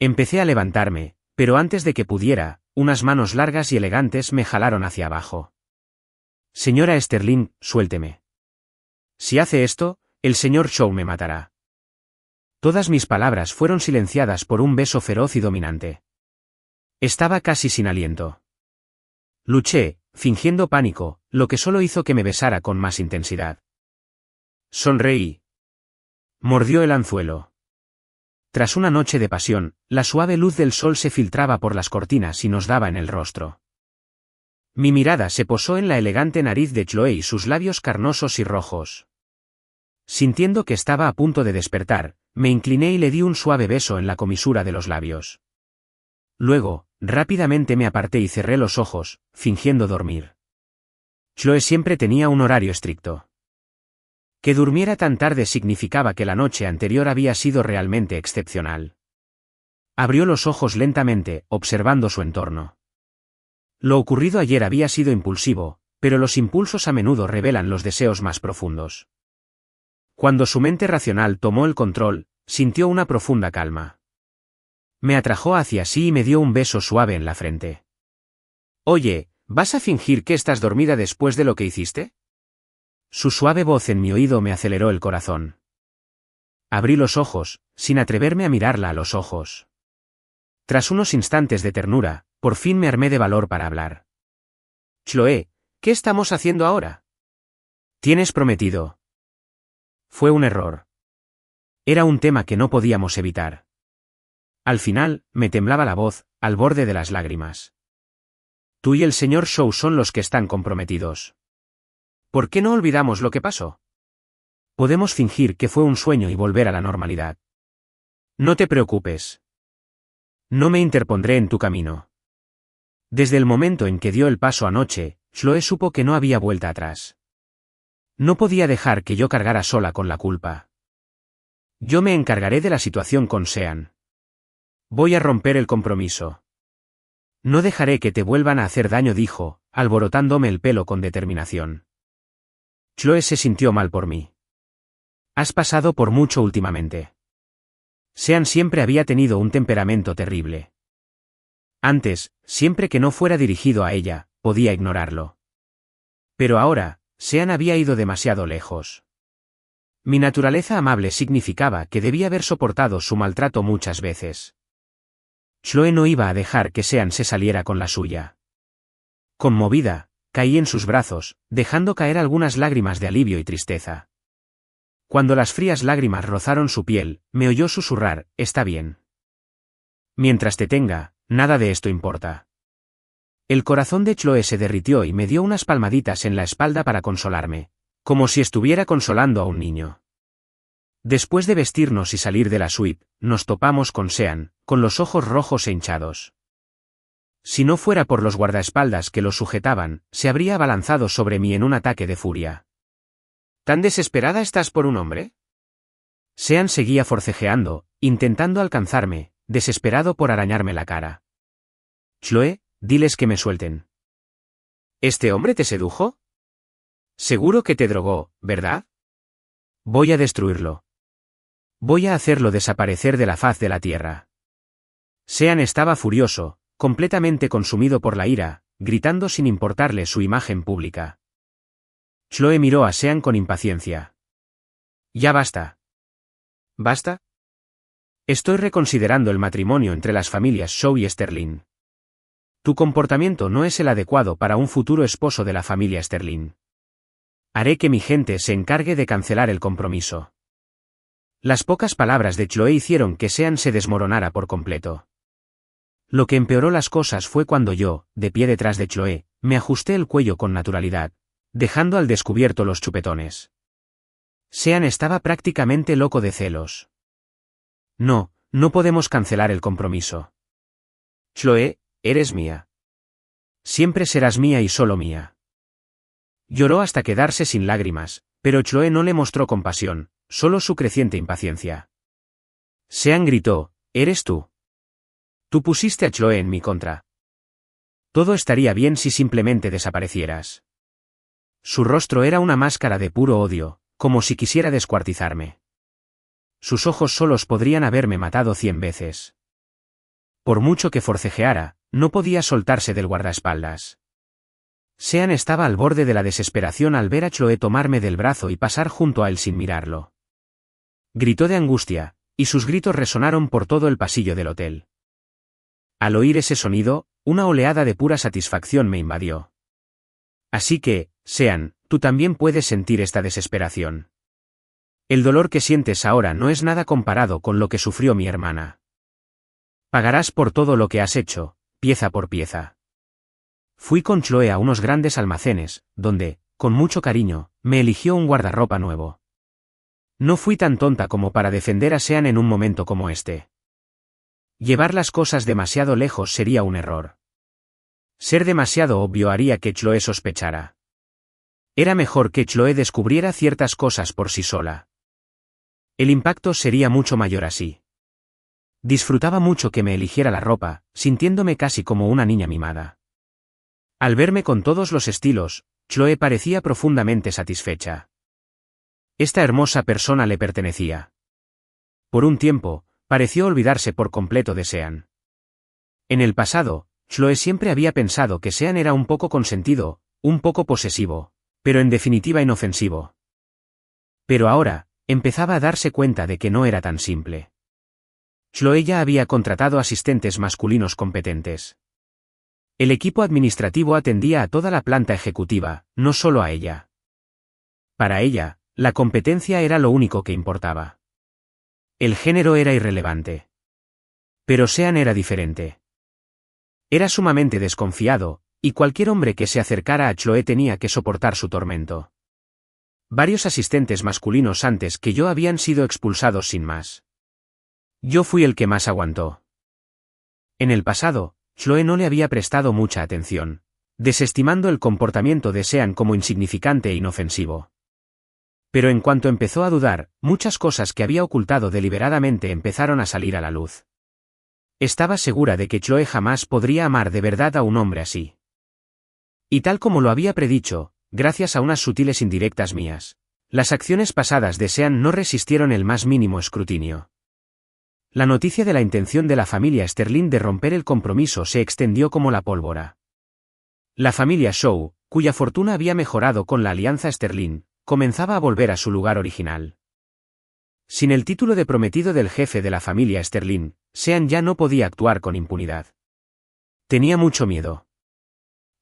Empecé a levantarme, pero antes de que pudiera, unas manos largas y elegantes me jalaron hacia abajo. Señora Sterling, suélteme. Si hace esto, el señor Chow me matará. Todas mis palabras fueron silenciadas por un beso feroz y dominante. Estaba casi sin aliento. Luché, fingiendo pánico, lo que solo hizo que me besara con más intensidad. Sonreí. Mordió el anzuelo. Tras una noche de pasión, la suave luz del sol se filtraba por las cortinas y nos daba en el rostro. Mi mirada se posó en la elegante nariz de Chloe y sus labios carnosos y rojos. Sintiendo que estaba a punto de despertar, me incliné y le di un suave beso en la comisura de los labios. Luego, rápidamente me aparté y cerré los ojos, fingiendo dormir. Chloe siempre tenía un horario estricto. Que durmiera tan tarde significaba que la noche anterior había sido realmente excepcional. Abrió los ojos lentamente, observando su entorno. Lo ocurrido ayer había sido impulsivo, pero los impulsos a menudo revelan los deseos más profundos. Cuando su mente racional tomó el control, sintió una profunda calma. Me atrajo hacia sí y me dio un beso suave en la frente. Oye, ¿vas a fingir que estás dormida después de lo que hiciste? Su suave voz en mi oído me aceleró el corazón. Abrí los ojos, sin atreverme a mirarla a los ojos. Tras unos instantes de ternura, por fin me armé de valor para hablar. Chloe, ¿qué estamos haciendo ahora? ¿Tienes prometido? Fue un error. Era un tema que no podíamos evitar. Al final, me temblaba la voz, al borde de las lágrimas. Tú y el señor Shaw son los que están comprometidos. ¿Por qué no olvidamos lo que pasó? Podemos fingir que fue un sueño y volver a la normalidad. No te preocupes. No me interpondré en tu camino. Desde el momento en que dio el paso anoche, Chloe supo que no había vuelta atrás. No podía dejar que yo cargara sola con la culpa. Yo me encargaré de la situación con Sean. Voy a romper el compromiso. No dejaré que te vuelvan a hacer daño, dijo, alborotándome el pelo con determinación. Chloe se sintió mal por mí. Has pasado por mucho últimamente. Sean siempre había tenido un temperamento terrible. Antes, siempre que no fuera dirigido a ella, podía ignorarlo. Pero ahora, Sean había ido demasiado lejos. Mi naturaleza amable significaba que debía haber soportado su maltrato muchas veces. Chloe no iba a dejar que Sean se saliera con la suya. Conmovida, caí en sus brazos, dejando caer algunas lágrimas de alivio y tristeza. Cuando las frías lágrimas rozaron su piel, me oyó susurrar, «Está bien. Mientras te tenga, nada de esto importa». El corazón de Chloe se derritió y me dio unas palmaditas en la espalda para consolarme, como si estuviera consolando a un niño. Después de vestirnos y salir de la suite, nos topamos con Sean, con los ojos rojos e hinchados. Si no fuera por los guardaespaldas que los sujetaban, se habría abalanzado sobre mí en un ataque de furia. ¿Tan desesperada estás por un hombre? Sean seguía forcejeando, intentando alcanzarme, desesperado por arañarme la cara. Chloe, diles que me suelten. ¿Este hombre te sedujo? Seguro que te drogó, ¿verdad? Voy a destruirlo. Voy a hacerlo desaparecer de la faz de la tierra. Sean estaba furioso, completamente consumido por la ira, gritando sin importarle su imagen pública. Chloe miró a Sean con impaciencia. Ya basta. ¿Basta? Estoy reconsiderando el matrimonio entre las familias Shaw y Sterling. Tu comportamiento no es el adecuado para un futuro esposo de la familia Sterling. Haré que mi gente se encargue de cancelar el compromiso. Las pocas palabras de Chloe hicieron que Sean se desmoronara por completo. Lo que empeoró las cosas fue cuando yo, de pie detrás de Chloe, me ajusté el cuello con naturalidad, dejando al descubierto los chupetones. Sean estaba prácticamente loco de celos. No, no podemos cancelar el compromiso. Chloe, eres mía. Siempre serás mía y solo mía. Lloró hasta quedarse sin lágrimas, pero Chloe no le mostró compasión, solo su creciente impaciencia. Sean gritó, ¿eres tú? Tú pusiste a Chloe en mi contra. Todo estaría bien si simplemente desaparecieras. Su rostro era una máscara de puro odio, como si quisiera descuartizarme. Sus ojos solos podrían haberme matado 100 veces. Por mucho que forcejeara, no podía soltarse del guardaespaldas. Sean estaba al borde de la desesperación al ver a Chloe tomarme del brazo y pasar junto a él sin mirarlo. Gritó de angustia, y sus gritos resonaron por todo el pasillo del hotel. Al oír ese sonido, una oleada de pura satisfacción me invadió. Así que, Sean, tú también puedes sentir esta desesperación. El dolor que sientes ahora no es nada comparado con lo que sufrió mi hermana. Pagarás por todo lo que has hecho, pieza por pieza. Fui con Chloe a unos grandes almacenes, donde, con mucho cariño, me eligió un guardarropa nuevo. No fui tan tonta como para defender a Sean en un momento como este. Llevar las cosas demasiado lejos sería un error. Ser demasiado obvio haría que Chloe sospechara. Era mejor que Chloe descubriera ciertas cosas por sí sola. El impacto sería mucho mayor así. Disfrutaba mucho que me eligiera la ropa, sintiéndome casi como una niña mimada. Al verme con todos los estilos, Chloe parecía profundamente satisfecha. Esta hermosa persona le pertenecía. Por un tiempo, pareció olvidarse por completo de Sean. En el pasado, Chloe siempre había pensado que Sean era un poco consentido, un poco posesivo, pero en definitiva inofensivo. Pero ahora, empezaba a darse cuenta de que no era tan simple. Chloe ya había contratado asistentes masculinos competentes. El equipo administrativo atendía a toda la planta ejecutiva, no solo a ella. Para ella, la competencia era lo único que importaba. El género era irrelevante. Pero Sean era diferente. Era sumamente desconfiado, y cualquier hombre que se acercara a Chloe tenía que soportar su tormento. Varios asistentes masculinos antes que yo habían sido expulsados sin más. Yo fui el que más aguantó. En el pasado, Chloe no le había prestado mucha atención, desestimando el comportamiento de Sean como insignificante e inofensivo. Pero en cuanto empezó a dudar, muchas cosas que había ocultado deliberadamente empezaron a salir a la luz. Estaba segura de que Chloe jamás podría amar de verdad a un hombre así. Y tal como lo había predicho, gracias a unas sutiles indirectas mías, las acciones pasadas de Sean no resistieron el más mínimo escrutinio. La noticia de la intención de la familia Sterling de romper el compromiso se extendió como la pólvora. La familia Shaw, cuya fortuna había mejorado con la alianza Sterling, comenzaba a volver a su lugar original. Sin el título de prometido del jefe de la familia Sterling, Sean ya no podía actuar con impunidad. Tenía mucho miedo.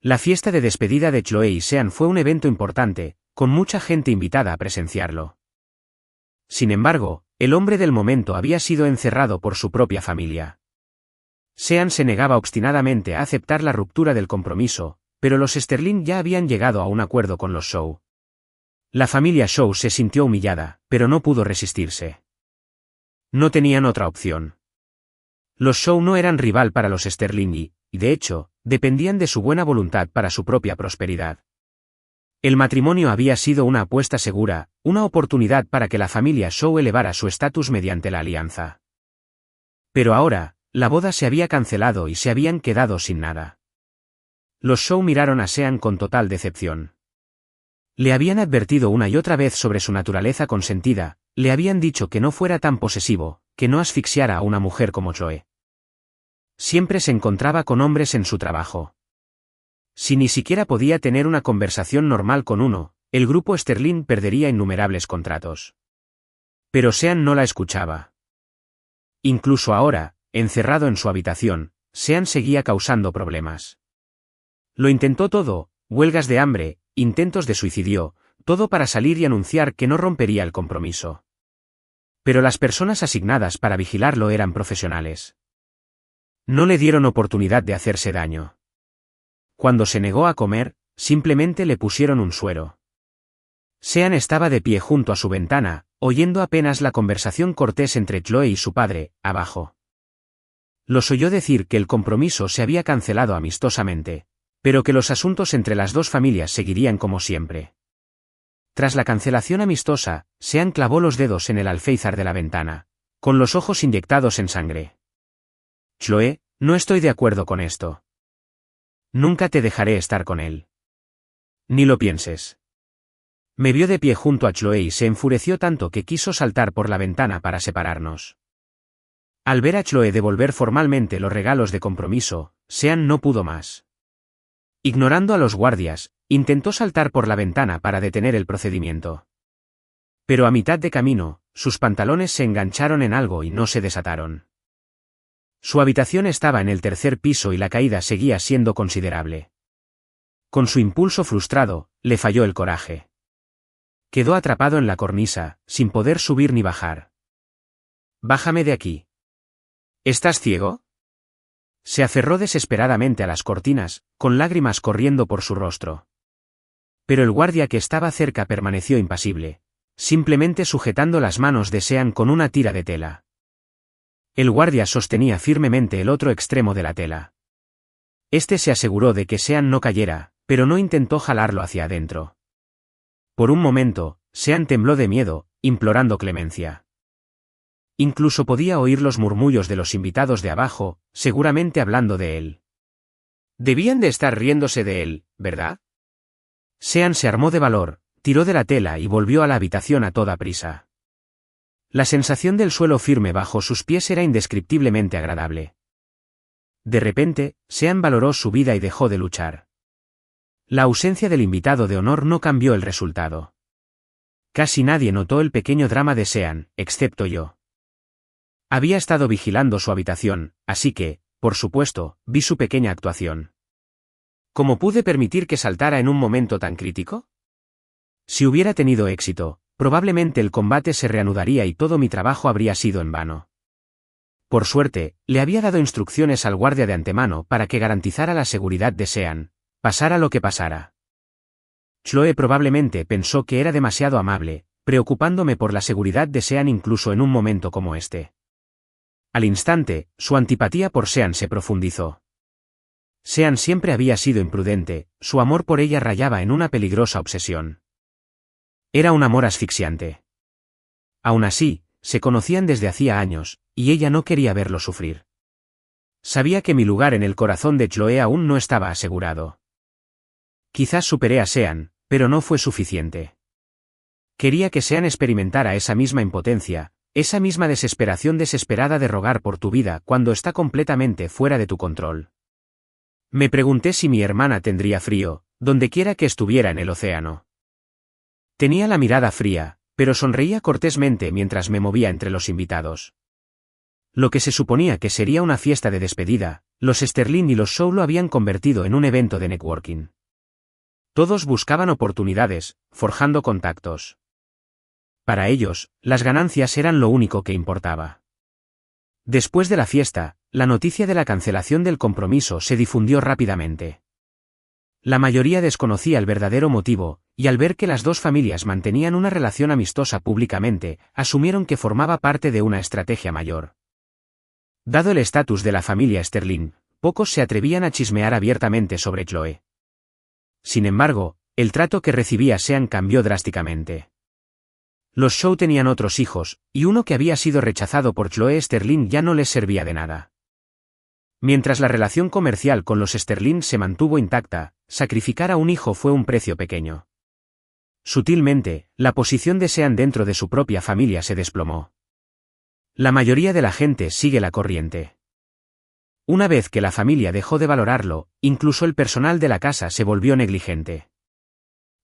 La fiesta de despedida de Chloe y Sean fue un evento importante, con mucha gente invitada a presenciarlo. Sin embargo, el hombre del momento había sido encerrado por su propia familia. Sean se negaba obstinadamente a aceptar la ruptura del compromiso, pero los Sterling ya habían llegado a un acuerdo con los Shaw. La familia Shaw se sintió humillada, pero no pudo resistirse. No tenían otra opción. Los Shaw no eran rival para los Sterling y, de hecho, dependían de su buena voluntad para su propia prosperidad. El matrimonio había sido una apuesta segura, una oportunidad para que la familia Shaw elevara su estatus mediante la alianza. Pero ahora, la boda se había cancelado y se habían quedado sin nada. Los Shaw miraron a Sean con total decepción. Le habían advertido una y otra vez sobre su naturaleza consentida, le habían dicho que no fuera tan posesivo, que no asfixiara a una mujer como Chloe. Siempre se encontraba con hombres en su trabajo. Si ni siquiera podía tener una conversación normal con uno, el grupo Sterling perdería innumerables contratos. Pero Sean no la escuchaba. Incluso ahora, encerrado en su habitación, Sean seguía causando problemas. Lo intentó todo, huelgas de hambre, intentos de suicidio, todo para salir y anunciar que no rompería el compromiso. Pero las personas asignadas para vigilarlo eran profesionales. No le dieron oportunidad de hacerse daño. Cuando se negó a comer, simplemente le pusieron un suero. Sean estaba de pie junto a su ventana, oyendo apenas la conversación cortés entre Chloe y su padre, abajo. Los oyó decir que el compromiso se había cancelado amistosamente, pero que los asuntos entre las dos familias seguirían como siempre. Tras la cancelación amistosa, Sean clavó los dedos en el alféizar de la ventana, con los ojos inyectados en sangre. Chloe, no estoy de acuerdo con esto. Nunca te dejaré estar con él. Ni lo pienses. Me vio de pie junto a Chloe y se enfureció tanto que quiso saltar por la ventana para separarnos. Al ver a Chloe devolver formalmente los regalos de compromiso, Sean no pudo más. Ignorando a los guardias, intentó saltar por la ventana para detener el procedimiento. Pero a mitad de camino, sus pantalones se engancharon en algo y no se desataron. Su habitación estaba en el tercer piso y la caída seguía siendo considerable. Con su impulso frustrado, le falló el coraje. Quedó atrapado en la cornisa, sin poder subir ni bajar. «Bájame de aquí». «¿Estás ciego?». Se aferró desesperadamente a las cortinas, con lágrimas corriendo por su rostro. Pero el guardia que estaba cerca permaneció impasible, simplemente sujetando las manos de Sean con una tira de tela. El guardia sostenía firmemente el otro extremo de la tela. Este se aseguró de que Sean no cayera, pero no intentó jalarlo hacia adentro. Por un momento, Sean tembló de miedo, implorando clemencia. Incluso podía oír los murmullos de los invitados de abajo, seguramente hablando de él. Debían de estar riéndose de él, ¿verdad? Sean se armó de valor, tiró de la tela y volvió a la habitación a toda prisa. La sensación del suelo firme bajo sus pies era indescriptiblemente agradable. De repente, Sean valoró su vida y dejó de luchar. La ausencia del invitado de honor no cambió el resultado. Casi nadie notó el pequeño drama de Sean, excepto yo. Había estado vigilando su habitación, así que, por supuesto, vi su pequeña actuación. ¿Cómo pude permitir que saltara en un momento tan crítico? Si hubiera tenido éxito, probablemente el combate se reanudaría y todo mi trabajo habría sido en vano. Por suerte, le había dado instrucciones al guardia de antemano para que garantizara la seguridad de Sean, pasara lo que pasara. Chloe probablemente pensó que era demasiado amable, preocupándome por la seguridad de Sean incluso en un momento como este. Al instante, su antipatía por Sean se profundizó. Sean siempre había sido imprudente, su amor por ella rayaba en una peligrosa obsesión. Era un amor asfixiante. Aún así, se conocían desde hacía años, y ella no quería verlo sufrir. Sabía que mi lugar en el corazón de Chloe aún no estaba asegurado. Quizás superé a Sean, pero no fue suficiente. Quería que Sean experimentara esa misma impotencia, esa misma desesperación desesperada de rogar por tu vida cuando está completamente fuera de tu control. Me pregunté si mi hermana tendría frío, dondequiera que estuviera en el océano. Tenía la mirada fría, pero sonreía cortésmente mientras me movía entre los invitados. Lo que se suponía que sería una fiesta de despedida, los Sterling y los Shaw lo habían convertido en un evento de networking. Todos buscaban oportunidades, forjando contactos. Para ellos, las ganancias eran lo único que importaba. Después de la fiesta, La noticia de la cancelación del compromiso se difundió rápidamente. La mayoría desconocía el verdadero motivo, y al ver que las dos familias mantenían una relación amistosa públicamente, asumieron que formaba parte de una estrategia mayor. Dado el estatus de la familia Sterling, pocos se atrevían a chismear abiertamente sobre Chloe. Sin embargo, el trato que recibía Sean cambió drásticamente. Los Shaw tenían otros hijos, y uno que había sido rechazado por Chloe Sterling ya no les servía de nada. Mientras la relación comercial con los Sterling se mantuvo intacta, sacrificar a un hijo fue un precio pequeño. Sutilmente, la posición de Sean dentro de su propia familia se desplomó. La mayoría de la gente sigue la corriente. Una vez que la familia dejó de valorarlo, incluso el personal de la casa se volvió negligente.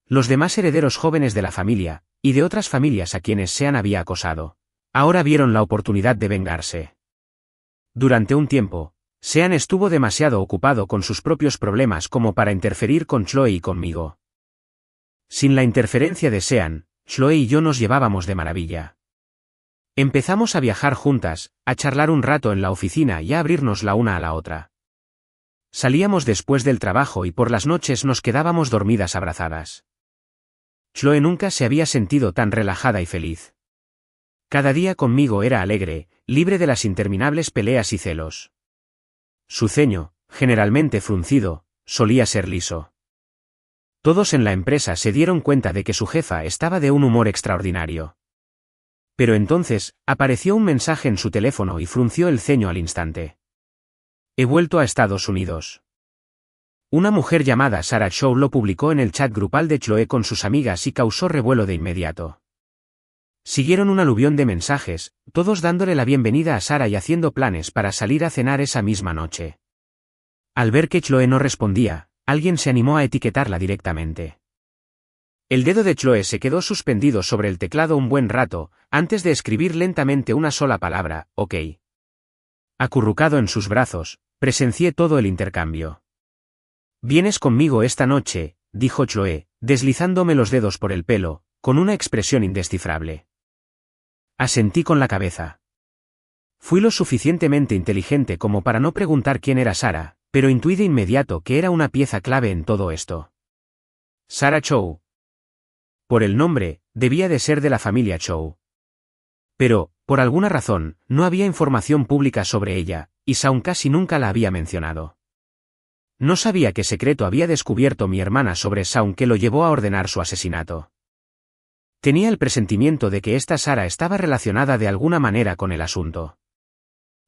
Los demás herederos jóvenes de la familia, y de otras familias a quienes Sean había acosado, ahora vieron la oportunidad de vengarse. Durante un tiempo, Sean estuvo demasiado ocupado con sus propios problemas como para interferir con Chloe y conmigo. Sin la interferencia de Sean, Chloe y yo nos llevábamos de maravilla. Empezamos a viajar juntas, a charlar un rato en la oficina y a abrirnos la una a la otra. Salíamos después del trabajo y por las noches nos quedábamos dormidas abrazadas. Chloe nunca se había sentido tan relajada y feliz. Cada día conmigo era alegre, libre de las interminables peleas y celos. Su ceño, generalmente fruncido, solía ser liso. Todos en la empresa se dieron cuenta de que su jefa estaba de un humor extraordinario. Pero entonces, apareció un mensaje en su teléfono y frunció el ceño al instante. He vuelto a Estados Unidos. Una mujer llamada Sarah Shaw lo publicó en el chat grupal de Chloe con sus amigas y causó revuelo de inmediato. Siguieron un aluvión de mensajes, todos dándole la bienvenida a Sarah y haciendo planes para salir a cenar esa misma noche. Al ver que Chloe no respondía, alguien se animó a etiquetarla directamente. El dedo de Chloe se quedó suspendido sobre el teclado un buen rato, antes de escribir lentamente una sola palabra, OK. Acurrucado en sus brazos, presencié todo el intercambio. «Vienes conmigo esta noche», dijo Chloe, deslizándome los dedos por el pelo, con una expresión indescifrable. Asentí con la cabeza. Fui lo suficientemente inteligente como para no preguntar quién era Sarah, pero intuí de inmediato que era una pieza clave en todo esto. Sarah Shaw. Por el nombre, debía de ser de la familia Shaw. Pero, por alguna razón, no había información pública sobre ella, y Shawn casi nunca la había mencionado. No sabía qué secreto había descubierto mi hermana sobre Shawn que lo llevó a ordenar su asesinato. Tenía el presentimiento de que esta Sarah estaba relacionada de alguna manera con el asunto.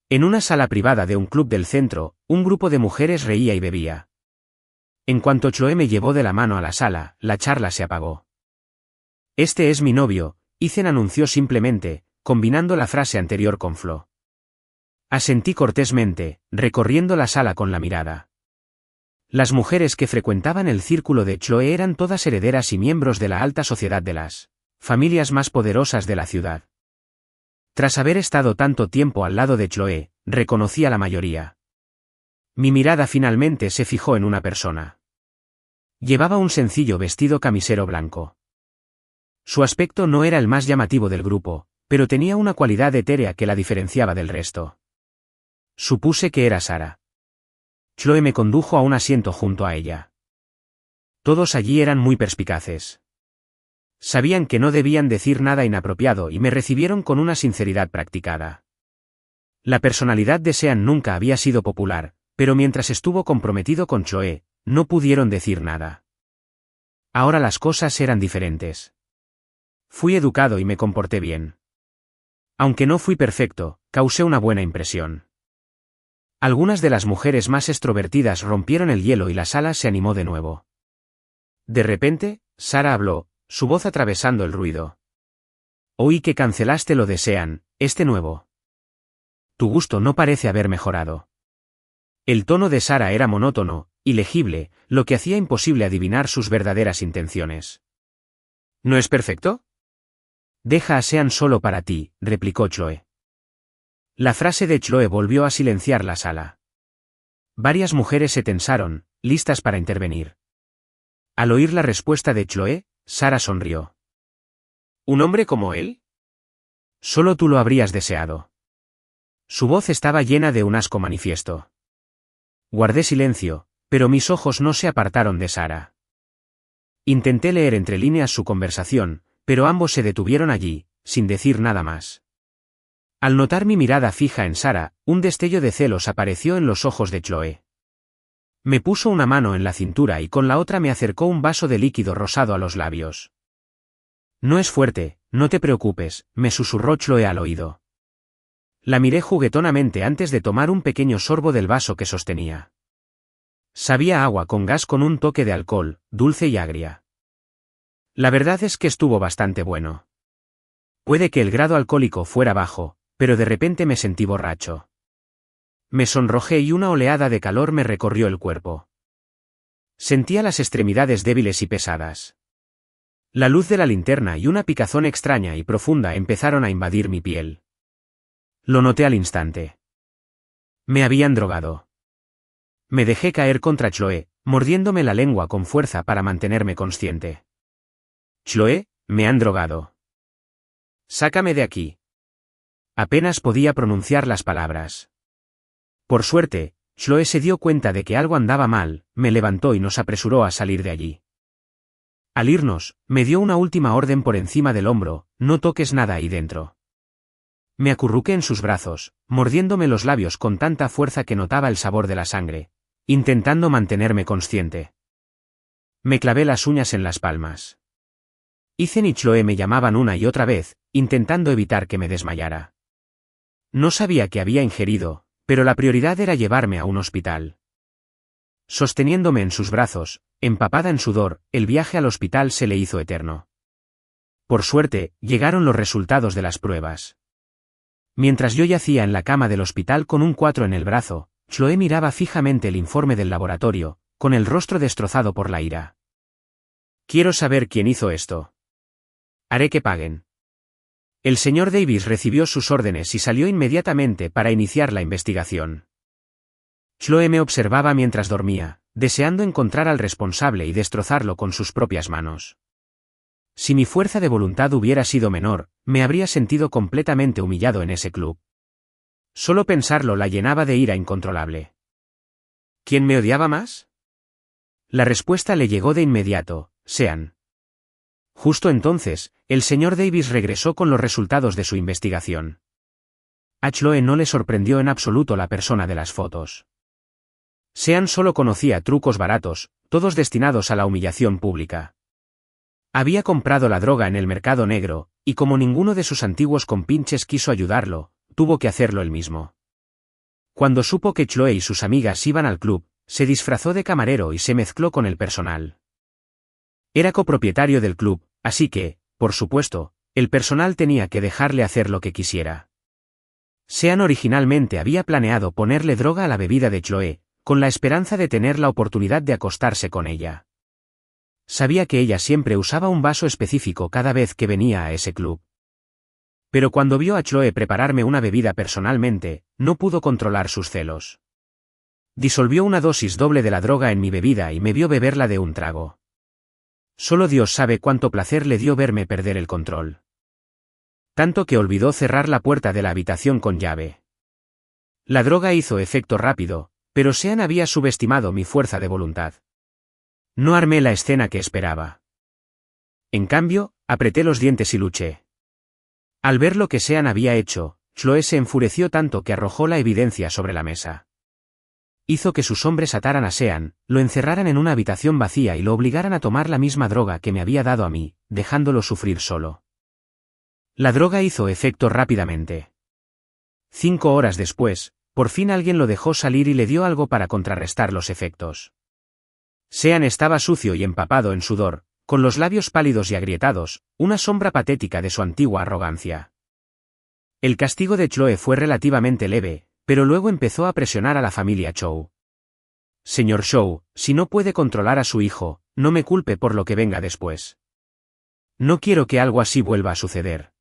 En una sala privada de un club del centro, un grupo de mujeres reía y bebía. En cuanto Chloe me llevó de la mano a la sala, la charla se apagó. «Este es mi novio», Ethan anunció simplemente, combinando la frase anterior con Flo. Asentí cortésmente, recorriendo la sala con la mirada. Las mujeres que frecuentaban el círculo de Chloe eran todas herederas y miembros de la alta sociedad de las familias más poderosas de la ciudad. Tras haber estado tanto tiempo al lado de Chloe, reconocí a la mayoría. Mi mirada finalmente se fijó en una persona. Llevaba un sencillo vestido camisero blanco. Su aspecto no era el más llamativo del grupo, pero tenía una cualidad etérea que la diferenciaba del resto. Supuse que era Sarah. Chloe me condujo a un asiento junto a ella. Todos allí eran muy perspicaces. Sabían que no debían decir nada inapropiado y me recibieron con una sinceridad practicada. La personalidad de Sean nunca había sido popular, pero mientras estuvo comprometido con Chloe, no pudieron decir nada. Ahora las cosas eran diferentes. Fui educado y me comporté bien. Aunque no fui perfecto, causé una buena impresión. Algunas de las mujeres más extrovertidas rompieron el hielo y la sala se animó de nuevo. De repente, Sarah habló, su voz atravesando el ruido. «Oí que cancelaste lo de Sean, este nuevo. Tu gusto no parece haber mejorado». El tono de Sarah era monótono, ilegible, lo que hacía imposible adivinar sus verdaderas intenciones. «¿No es perfecto?» «Deja a Sean solo para ti», replicó Chloe. La frase de Chloe volvió a silenciar la sala. Varias mujeres se tensaron, listas para intervenir. Al oír la respuesta de Chloe, Sarah sonrió. «¿Un hombre como él?» «Solo tú lo habrías deseado». Su voz estaba llena de un asco manifiesto. Guardé silencio, pero mis ojos no se apartaron de Sara. Intenté leer entre líneas su conversación, pero ambos se detuvieron allí, sin decir nada más. Al notar mi mirada fija en Sara, un destello de celos apareció en los ojos de Chloe. Me puso una mano en la cintura y con la otra me acercó un vaso de líquido rosado a los labios. No es fuerte, no te preocupes, me susurró Chloe al oído. La miré juguetonamente antes de tomar un pequeño sorbo del vaso que sostenía. Sabía a agua con gas con un toque de alcohol, dulce y agria. La verdad es que estuvo bastante bueno. Puede que el grado alcohólico fuera bajo, pero de repente me sentí borracho. Me sonrojé y una oleada de calor me recorrió el cuerpo. Sentía las extremidades débiles y pesadas. La luz de la linterna y una picazón extraña y profunda empezaron a invadir mi piel. Lo noté al instante. Me habían drogado. Me dejé caer contra Chloe, mordiéndome la lengua con fuerza para mantenerme consciente. Chloe, me han drogado. Sácame de aquí. Apenas podía pronunciar las palabras. Por suerte, Chloe se dio cuenta de que algo andaba mal, me levantó y nos apresuró a salir de allí. Al irnos, me dio una última orden por encima del hombro: no toques nada ahí dentro. Me acurruqué en sus brazos, mordiéndome los labios con tanta fuerza que notaba el sabor de la sangre, intentando mantenerme consciente. Me clavé las uñas en las palmas. Ethan y Chloe me llamaban una y otra vez, intentando evitar que me desmayara. No sabía qué había ingerido, pero la prioridad era llevarme a un hospital. Sosteniéndome en sus brazos, empapada en sudor, el viaje al hospital se le hizo eterno. Por suerte, llegaron los resultados de las pruebas. Mientras yo yacía en la cama del hospital con un 4 en el brazo, Chloe miraba fijamente el informe del laboratorio, con el rostro destrozado por la ira. Quiero saber quién hizo esto. Haré que paguen. El señor Davis recibió sus órdenes y salió inmediatamente para iniciar la investigación. Chloe me observaba mientras dormía, deseando encontrar al responsable y destrozarlo con sus propias manos. Si mi fuerza de voluntad hubiera sido menor, me habría sentido completamente humillado en ese club. Solo pensarlo la llenaba de ira incontrolable. ¿Quién me odiaba más? La respuesta le llegó de inmediato: Sean. Justo entonces, el señor Davis regresó con los resultados de su investigación. A Chloe no le sorprendió en absoluto la persona de las fotos. Sean solo conocía trucos baratos, todos destinados a la humillación pública. Había comprado la droga en el mercado negro, y como ninguno de sus antiguos compinches quiso ayudarlo, tuvo que hacerlo él mismo. Cuando supo que Chloe y sus amigas iban al club, se disfrazó de camarero y se mezcló con el personal. Era copropietario del club, así que, por supuesto, el personal tenía que dejarle hacer lo que quisiera. Sean originalmente había planeado ponerle droga a la bebida de Chloe, con la esperanza de tener la oportunidad de acostarse con ella. Sabía que ella siempre usaba un vaso específico cada vez que venía a ese club. Pero cuando vio a Chloe prepararme una bebida personalmente, no pudo controlar sus celos. Disolvió una dosis doble de la droga en mi bebida y me vio beberla de un trago. Solo Dios sabe cuánto placer le dio verme perder el control. Tanto que olvidó cerrar la puerta de la habitación con llave. La droga hizo efecto rápido, pero Sean había subestimado mi fuerza de voluntad. No armé la escena que esperaba. En cambio, apreté los dientes y luché. Al ver lo que Sean había hecho, Chloe se enfureció tanto que arrojó la evidencia sobre la mesa. Hizo que sus hombres ataran a Sean, lo encerraran en una habitación vacía y lo obligaran a tomar la misma droga que me había dado a mí, dejándolo sufrir solo. La droga hizo efecto rápidamente. 5 horas después, por fin alguien lo dejó salir y le dio algo para contrarrestar los efectos. Sean estaba sucio y empapado en sudor, con los labios pálidos y agrietados, una sombra patética de su antigua arrogancia. El castigo de Chloe fue relativamente leve, pero luego empezó a presionar a la familia Chow. Señor Chow, si no puede controlar a su hijo, no me culpe por lo que venga después. No quiero que algo así vuelva a suceder.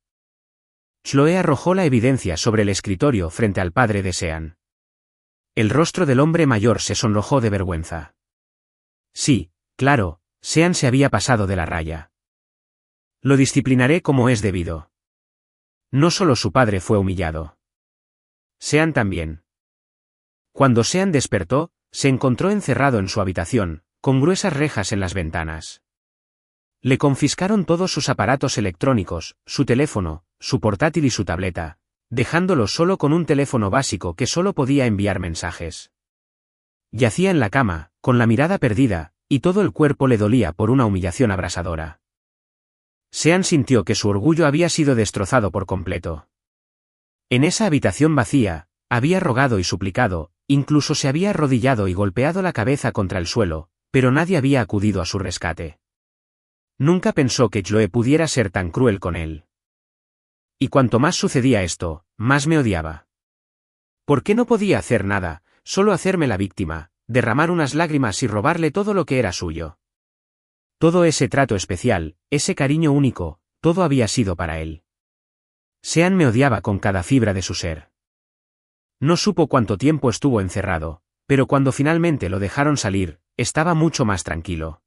Chloe arrojó la evidencia sobre el escritorio frente al padre de Sean. El rostro del hombre mayor se sonrojó de vergüenza. Sí, claro, Sean se había pasado de la raya. Lo disciplinaré como es debido. No solo su padre fue humillado. Sean también. Cuando Sean despertó, se encontró encerrado en su habitación, con gruesas rejas en las ventanas. Le confiscaron todos sus aparatos electrónicos, su teléfono, su portátil y su tableta, dejándolo solo con un teléfono básico que solo podía enviar mensajes. Yacía en la cama, con la mirada perdida, y todo el cuerpo le dolía por una humillación abrasadora. Sean sintió que su orgullo había sido destrozado por completo. En esa habitación vacía, había rogado y suplicado, incluso se había arrodillado y golpeado la cabeza contra el suelo, pero nadie había acudido a su rescate. Nunca pensó que Chloe pudiera ser tan cruel con él. Y cuanto más sucedía esto, más me odiaba. ¿Por qué no podía hacer nada, solo hacerme la víctima, derramar unas lágrimas y robarle todo lo que era suyo? Todo ese trato especial, ese cariño único, todo había sido para él. Sean me odiaba con cada fibra de su ser. No supo cuánto tiempo estuvo encerrado, pero cuando finalmente lo dejaron salir, estaba mucho más tranquilo.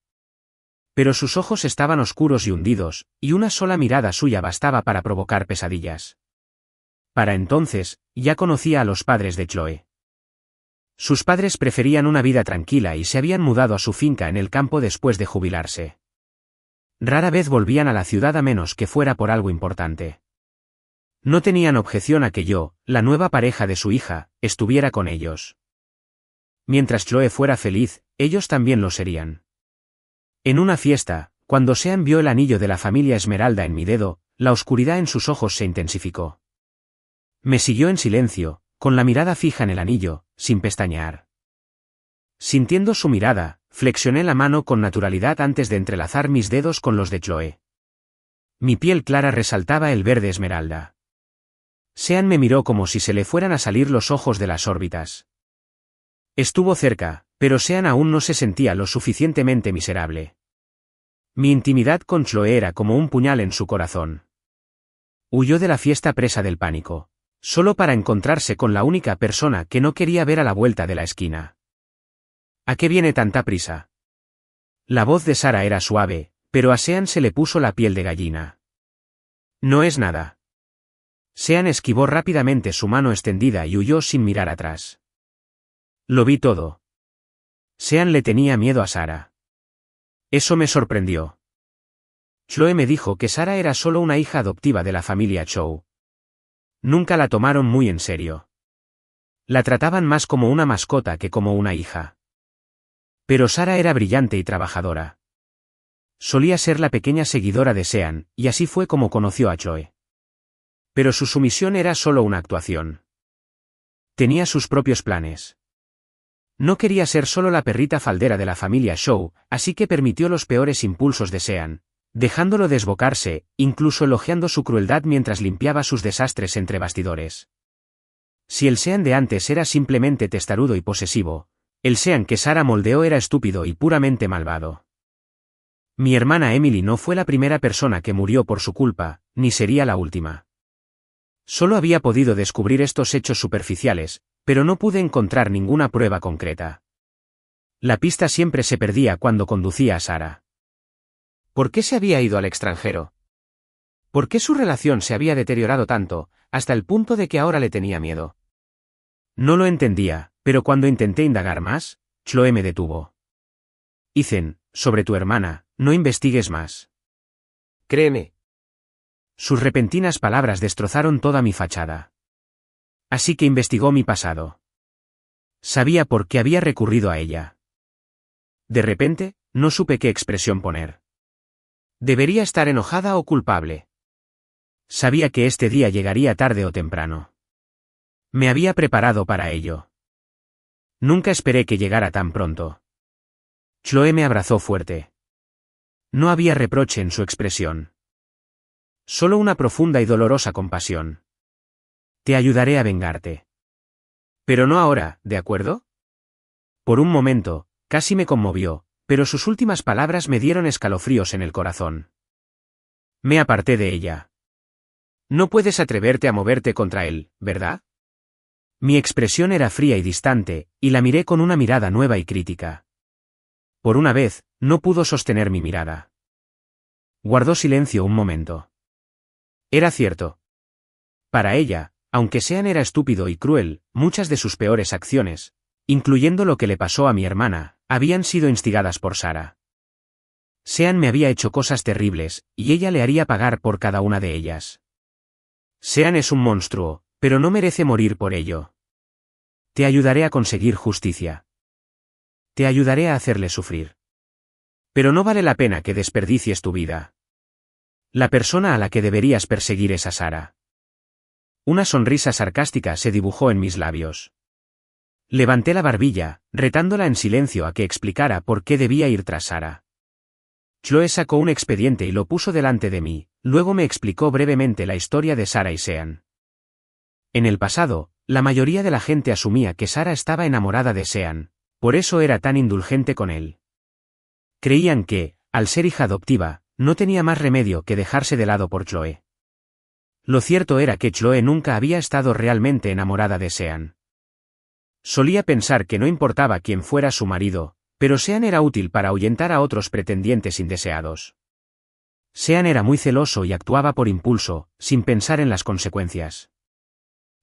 Pero sus ojos estaban oscuros y hundidos, y una sola mirada suya bastaba para provocar pesadillas. Para entonces, ya conocía a los padres de Chloe. Sus padres preferían una vida tranquila y se habían mudado a su finca en el campo después de jubilarse. Rara vez volvían a la ciudad a menos que fuera por algo importante. No tenían objeción a que yo, la nueva pareja de su hija, estuviera con ellos. Mientras Chloe fuera feliz, ellos también lo serían. En una fiesta, cuando Sean vio el anillo de la familia Esmeralda en mi dedo, la oscuridad en sus ojos se intensificó. Me siguió en silencio, con la mirada fija en el anillo, sin pestañear. Sintiendo su mirada, flexioné la mano con naturalidad antes de entrelazar mis dedos con los de Chloe. Mi piel clara resaltaba el verde esmeralda. Sean me miró como si se le fueran a salir los ojos de las órbitas. Estuvo cerca, pero Sean aún no se sentía lo suficientemente miserable. Mi intimidad con Chloe era como un puñal en su corazón. Huyó de la fiesta presa del pánico, solo para encontrarse con la única persona que no quería ver a la vuelta de la esquina. ¿A qué viene tanta prisa? La voz de Sara era suave, pero a Sean se le puso la piel de gallina. No es nada. Sean esquivó rápidamente su mano extendida y huyó sin mirar atrás. Lo vi todo. Sean le tenía miedo a Sara. Eso me sorprendió. Chloe me dijo que Sara era solo una hija adoptiva de la familia Chow. Nunca la tomaron muy en serio. La trataban más como una mascota que como una hija. Pero Sara era brillante y trabajadora. Solía ser la pequeña seguidora de Sean, y así fue como conoció a Chloe. Pero su sumisión era solo una actuación. Tenía sus propios planes. No quería ser solo la perrita faldera de la familia Chow, así que permitió los peores impulsos de Sean, dejándolo desbocarse, incluso elogiando su crueldad mientras limpiaba sus desastres entre bastidores. Si el Sean de antes era simplemente testarudo y posesivo, el Sean que Sara moldeó era estúpido y puramente malvado. Mi hermana Emily no fue la primera persona que murió por su culpa, ni sería la última. Solo había podido descubrir estos hechos superficiales, pero no pude encontrar ninguna prueba concreta. La pista siempre se perdía cuando conducía a Sara. ¿Por qué se había ido al extranjero? ¿Por qué su relación se había deteriorado tanto, hasta el punto de que ahora le tenía miedo? No lo entendía, pero cuando intenté indagar más, Chloe me detuvo. Ethan, sobre tu hermana, no investigues más. Créeme. Sus repentinas palabras destrozaron toda mi fachada. Así que investigó mi pasado. Sabía por qué había recurrido a ella. De repente, no supe qué expresión poner. ¿Debería estar enojada o culpable? Sabía que este día llegaría tarde o temprano. Me había preparado para ello. Nunca esperé que llegara tan pronto. Chloe me abrazó fuerte. No había reproche en su expresión. Solo una profunda y dolorosa compasión. Te ayudaré a vengarte. Pero no ahora, ¿de acuerdo? Por un momento, casi me conmovió, pero sus últimas palabras me dieron escalofríos en el corazón. Me aparté de ella. No puedes atreverte a moverte contra él, ¿verdad? Mi expresión era fría y distante, y la miré con una mirada nueva y crítica. Por una vez, no pudo sostener mi mirada. Guardó silencio un momento. Era cierto. Para ella, aunque Sean era estúpido y cruel, muchas de sus peores acciones, incluyendo lo que le pasó a mi hermana, habían sido instigadas por Sarah. Sean me había hecho cosas terribles, y ella le haría pagar por cada una de ellas. Sean es un monstruo, pero no merece morir por ello. Te ayudaré a conseguir justicia. Te ayudaré a hacerle sufrir. Pero no vale la pena que desperdicies tu vida. La persona a la que deberías perseguir es a Sarah. Una sonrisa sarcástica se dibujó en mis labios. Levanté la barbilla, retándola en silencio a que explicara por qué debía ir tras Sarah. Chloe sacó un expediente y lo puso delante de mí, luego me explicó brevemente la historia de Sarah y Sean. En el pasado, la mayoría de la gente asumía que Sarah estaba enamorada de Sean, por eso era tan indulgente con él. Creían que, al ser hija adoptiva, no tenía más remedio que dejarse de lado por Chloe. Lo cierto era que Chloe nunca había estado realmente enamorada de Sean. Solía pensar que no importaba quién fuera su marido, pero Sean era útil para ahuyentar a otros pretendientes indeseados. Sean era muy celoso y actuaba por impulso, sin pensar en las consecuencias.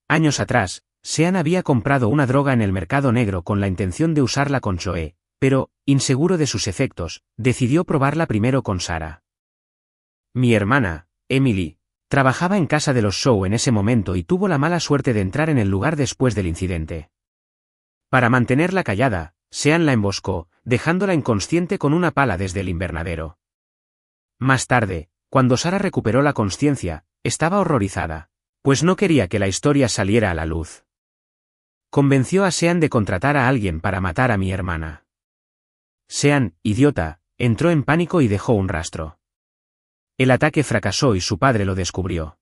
Años atrás, Sean había comprado una droga en el mercado negro con la intención de usarla con Chloe, pero, inseguro de sus efectos, decidió probarla primero con Sarah. Mi hermana, Emily, trabajaba en casa de los Shaw en ese momento y tuvo la mala suerte de entrar en el lugar después del incidente. Para mantenerla callada, Sean la emboscó, dejándola inconsciente con una pala desde el invernadero. Más tarde, cuando Sarah recuperó la consciencia, estaba horrorizada, pues no quería que la historia saliera a la luz. Convenció a Sean de contratar a alguien para matar a mi hermana. Sean, idiota, entró en pánico y dejó un rastro. El ataque fracasó y su padre lo descubrió.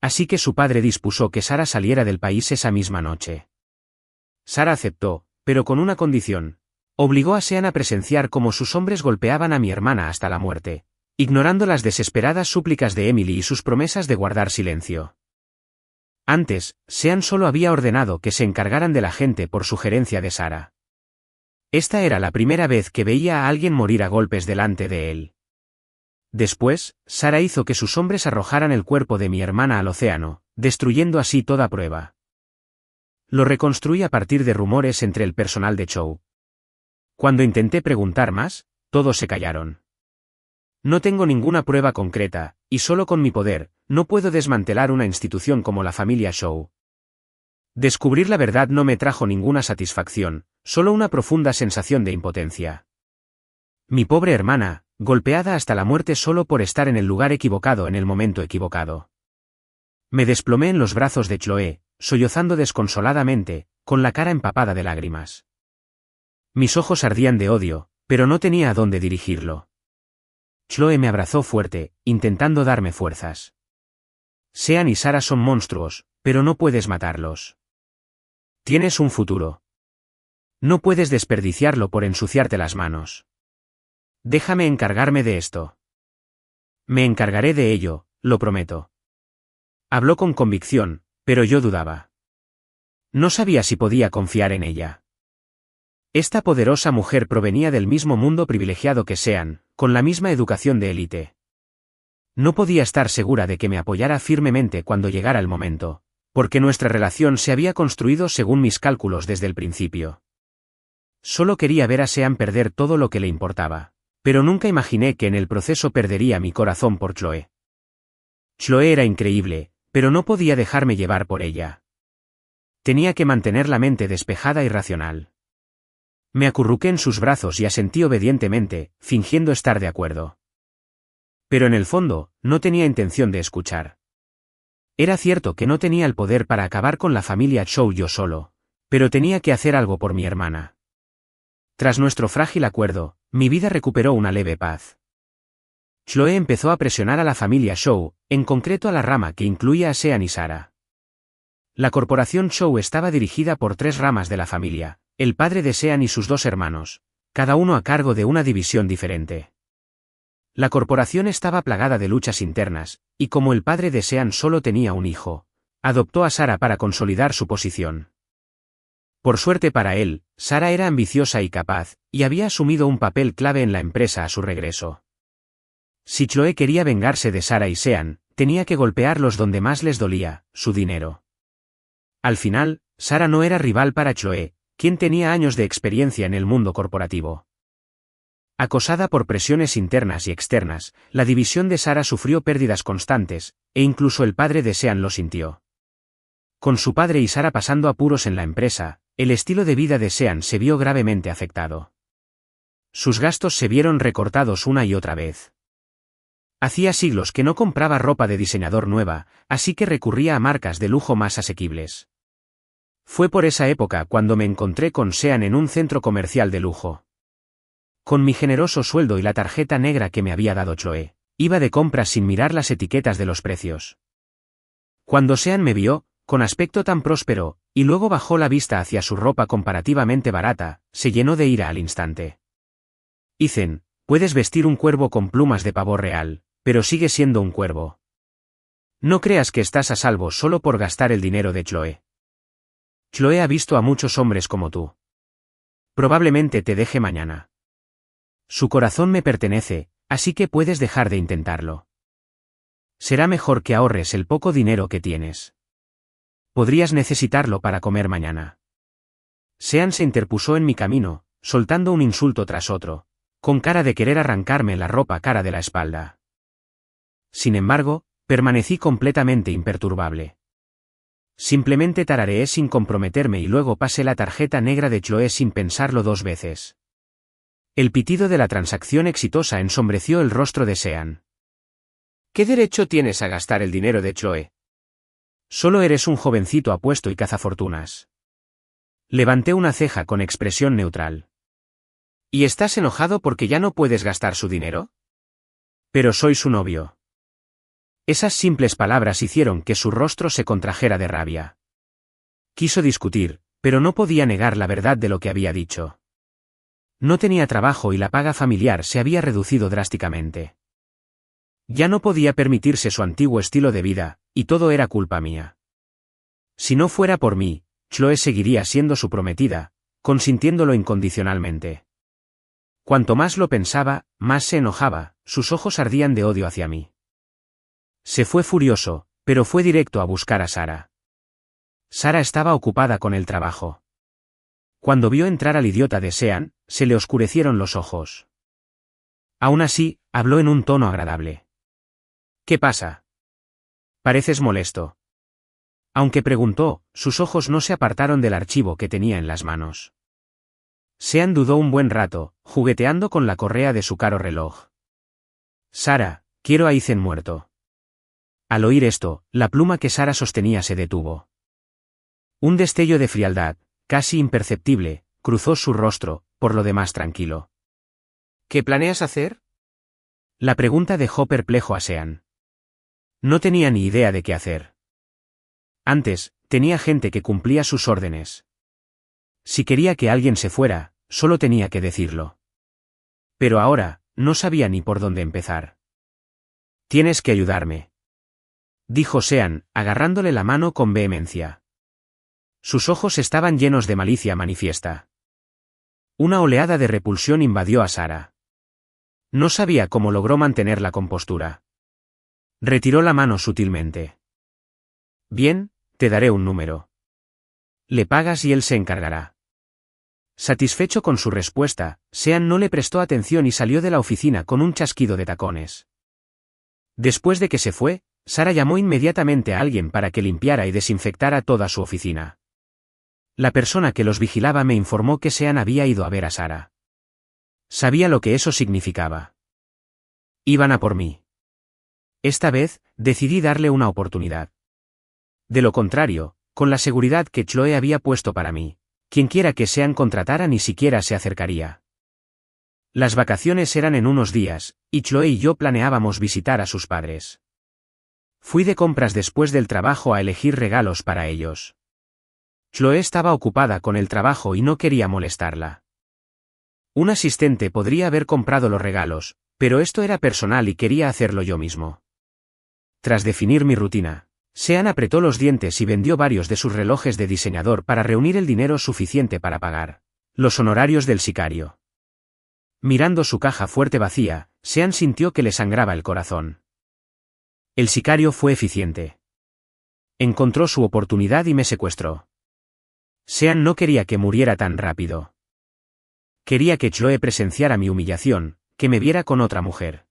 Así que su padre dispuso que Sarah saliera del país esa misma noche. Sarah aceptó, pero con una condición. Obligó a Sean a presenciar cómo sus hombres golpeaban a mi hermana hasta la muerte, ignorando las desesperadas súplicas de Emily y sus promesas de guardar silencio. Antes, Sean solo había ordenado que se encargaran de la gente por sugerencia de Sarah. Esta era la primera vez que veía a alguien morir a golpes delante de él. Después, Sarah hizo que sus hombres arrojaran el cuerpo de mi hermana al océano, destruyendo así toda prueba. Lo reconstruí a partir de rumores entre el personal de Shaw. Cuando intenté preguntar más, todos se callaron. No tengo ninguna prueba concreta, y solo con mi poder, no puedo desmantelar una institución como la familia Shaw. Descubrir la verdad no me trajo ninguna satisfacción, solo una profunda sensación de impotencia. Mi pobre hermana, golpeada hasta la muerte solo por estar en el lugar equivocado en el momento equivocado. Me desplomé en los brazos de Chloe, sollozando desconsoladamente, con la cara empapada de lágrimas. Mis ojos ardían de odio, pero no tenía a dónde dirigirlo. Chloe me abrazó fuerte, intentando darme fuerzas. Sean y Sarah son monstruos, pero no puedes matarlos. Tienes un futuro. No puedes desperdiciarlo por ensuciarte las manos. Déjame encargarme de esto. Me encargaré de ello, lo prometo. Habló con convicción, pero yo dudaba. No sabía si podía confiar en ella. Esta poderosa mujer provenía del mismo mundo privilegiado que Sean, con la misma educación de élite. No podía estar segura de que me apoyara firmemente cuando llegara el momento, porque nuestra relación se había construido según mis cálculos desde el principio. Solo quería ver a Sean perder todo lo que le importaba, pero nunca imaginé que en el proceso perdería mi corazón por Chloe. Chloe era increíble, pero no podía dejarme llevar por ella. Tenía que mantener la mente despejada y racional. Me acurruqué en sus brazos y asentí obedientemente, fingiendo estar de acuerdo. Pero en el fondo, no tenía intención de escuchar. Era cierto que no tenía el poder para acabar con la familia Shaw yo solo, pero tenía que hacer algo por mi hermana. Tras nuestro frágil acuerdo, mi vida recuperó una leve paz. Chloe empezó a presionar a la familia Shaw, en concreto a la rama que incluía a Sean y Sarah. La corporación Shaw estaba dirigida por 3 ramas de la familia, el padre de Sean y sus 2 hermanos, cada uno a cargo de una división diferente. La corporación estaba plagada de luchas internas, y como el padre de Sean solo tenía un hijo, adoptó a Sarah para consolidar su posición. Por suerte para él, Sarah era ambiciosa y capaz, y había asumido un papel clave en la empresa a su regreso. Si Chloe quería vengarse de Sarah y Sean, tenía que golpearlos donde más les dolía, su dinero. Al final, Sara no era rival para Chloe, quien tenía años de experiencia en el mundo corporativo. Acosada por presiones internas y externas, la división de Sara sufrió pérdidas constantes, e incluso el padre de Sean lo sintió. Con su padre y Sara pasando apuros en la empresa, el estilo de vida de Sean se vio gravemente afectado. Sus gastos se vieron recortados una y otra vez. Hacía siglos que no compraba ropa de diseñador nueva, así que recurría a marcas de lujo más asequibles. Fue por esa época cuando me encontré con Sean en un centro comercial de lujo. Con mi generoso sueldo y la tarjeta negra que me había dado Chloe, iba de compras sin mirar las etiquetas de los precios. Cuando Sean me vio, con aspecto tan próspero, y luego bajó la vista hacia su ropa comparativamente barata, se llenó de ira al instante. Ethan, puedes vestir un cuervo con plumas de pavo real, pero sigue siendo un cuervo. No creas que estás a salvo solo por gastar el dinero de Chloe. Chloe ha visto a muchos hombres como tú. Probablemente te deje mañana. Su corazón me pertenece, así que puedes dejar de intentarlo. Será mejor que ahorres el poco dinero que tienes. Podrías necesitarlo para comer mañana. Sean se interpuso en mi camino, soltando un insulto tras otro, con cara de querer arrancarme la ropa cara de la espalda. Sin embargo, permanecí completamente imperturbable. Simplemente tarareé sin comprometerme y luego pasé la tarjeta negra de Chloe sin pensarlo dos veces. El pitido de la transacción exitosa ensombreció el rostro de Sean. ¿Qué derecho tienes a gastar el dinero de Chloe? Solo eres un jovencito apuesto y cazafortunas. Levanté una ceja con expresión neutral. ¿Y estás enojado porque ya no puedes gastar su dinero? Pero soy su novio. Esas simples palabras hicieron que su rostro se contrajera de rabia. Quiso discutir, pero no podía negar la verdad de lo que había dicho. No tenía trabajo y la paga familiar se había reducido drásticamente. Ya no podía permitirse su antiguo estilo de vida, y todo era culpa mía. Si no fuera por mí, Chloe seguiría siendo su prometida, consintiéndolo incondicionalmente. Cuanto más lo pensaba, más se enojaba, sus ojos ardían de odio hacia mí. Se fue furioso, pero fue directo a buscar a Sara. Sara estaba ocupada con el trabajo. Cuando vio entrar al idiota de Sean, se le oscurecieron los ojos. Aún así, habló en un tono agradable. ¿Qué pasa? Pareces molesto. Aunque preguntó, sus ojos no se apartaron del archivo que tenía en las manos. Sean dudó un buen rato, jugueteando con la correa de su caro reloj. Sara, quiero a Ethan muerto. Al oír esto, la pluma que Sara sostenía se detuvo. Un destello de frialdad, casi imperceptible, cruzó su rostro, por lo demás tranquilo. ¿Qué planeas hacer? La pregunta dejó perplejo a Sean. No tenía ni idea de qué hacer. Antes, tenía gente que cumplía sus órdenes. Si quería que alguien se fuera, solo tenía que decirlo. Pero ahora, no sabía ni por dónde empezar. Tienes que ayudarme, dijo Sean, agarrándole la mano con vehemencia. Sus ojos estaban llenos de malicia manifiesta. Una oleada de repulsión invadió a Sara. No sabía cómo logró mantener la compostura. Retiró la mano sutilmente. Bien, te daré un número. Le pagas y él se encargará. Satisfecho con su respuesta, Sean no le prestó atención y salió de la oficina con un chasquido de tacones. Después de que se fue, Sara llamó inmediatamente a alguien para que limpiara y desinfectara toda su oficina. La persona que los vigilaba me informó que Sean había ido a ver a Sara. Sabía lo que eso significaba. Iban a por mí. Esta vez, decidí darle una oportunidad. De lo contrario, con la seguridad que Chloe había puesto para mí, quienquiera que Sean contratara ni siquiera se acercaría. Las vacaciones eran en unos días, y Chloe y yo planeábamos visitar a sus padres. Fui de compras después del trabajo a elegir regalos para ellos. Chloe estaba ocupada con el trabajo y no quería molestarla. Un asistente podría haber comprado los regalos, pero esto era personal y quería hacerlo yo mismo. Tras definir mi rutina, Sean apretó los dientes y vendió varios de sus relojes de diseñador para reunir el dinero suficiente para pagar los honorarios del sicario. Mirando su caja fuerte vacía, Sean sintió que le sangraba el corazón. El sicario fue eficiente. Encontró su oportunidad y me secuestró. Sean no quería que muriera tan rápido. Quería que Chloe presenciara mi humillación, que me viera con otra mujer.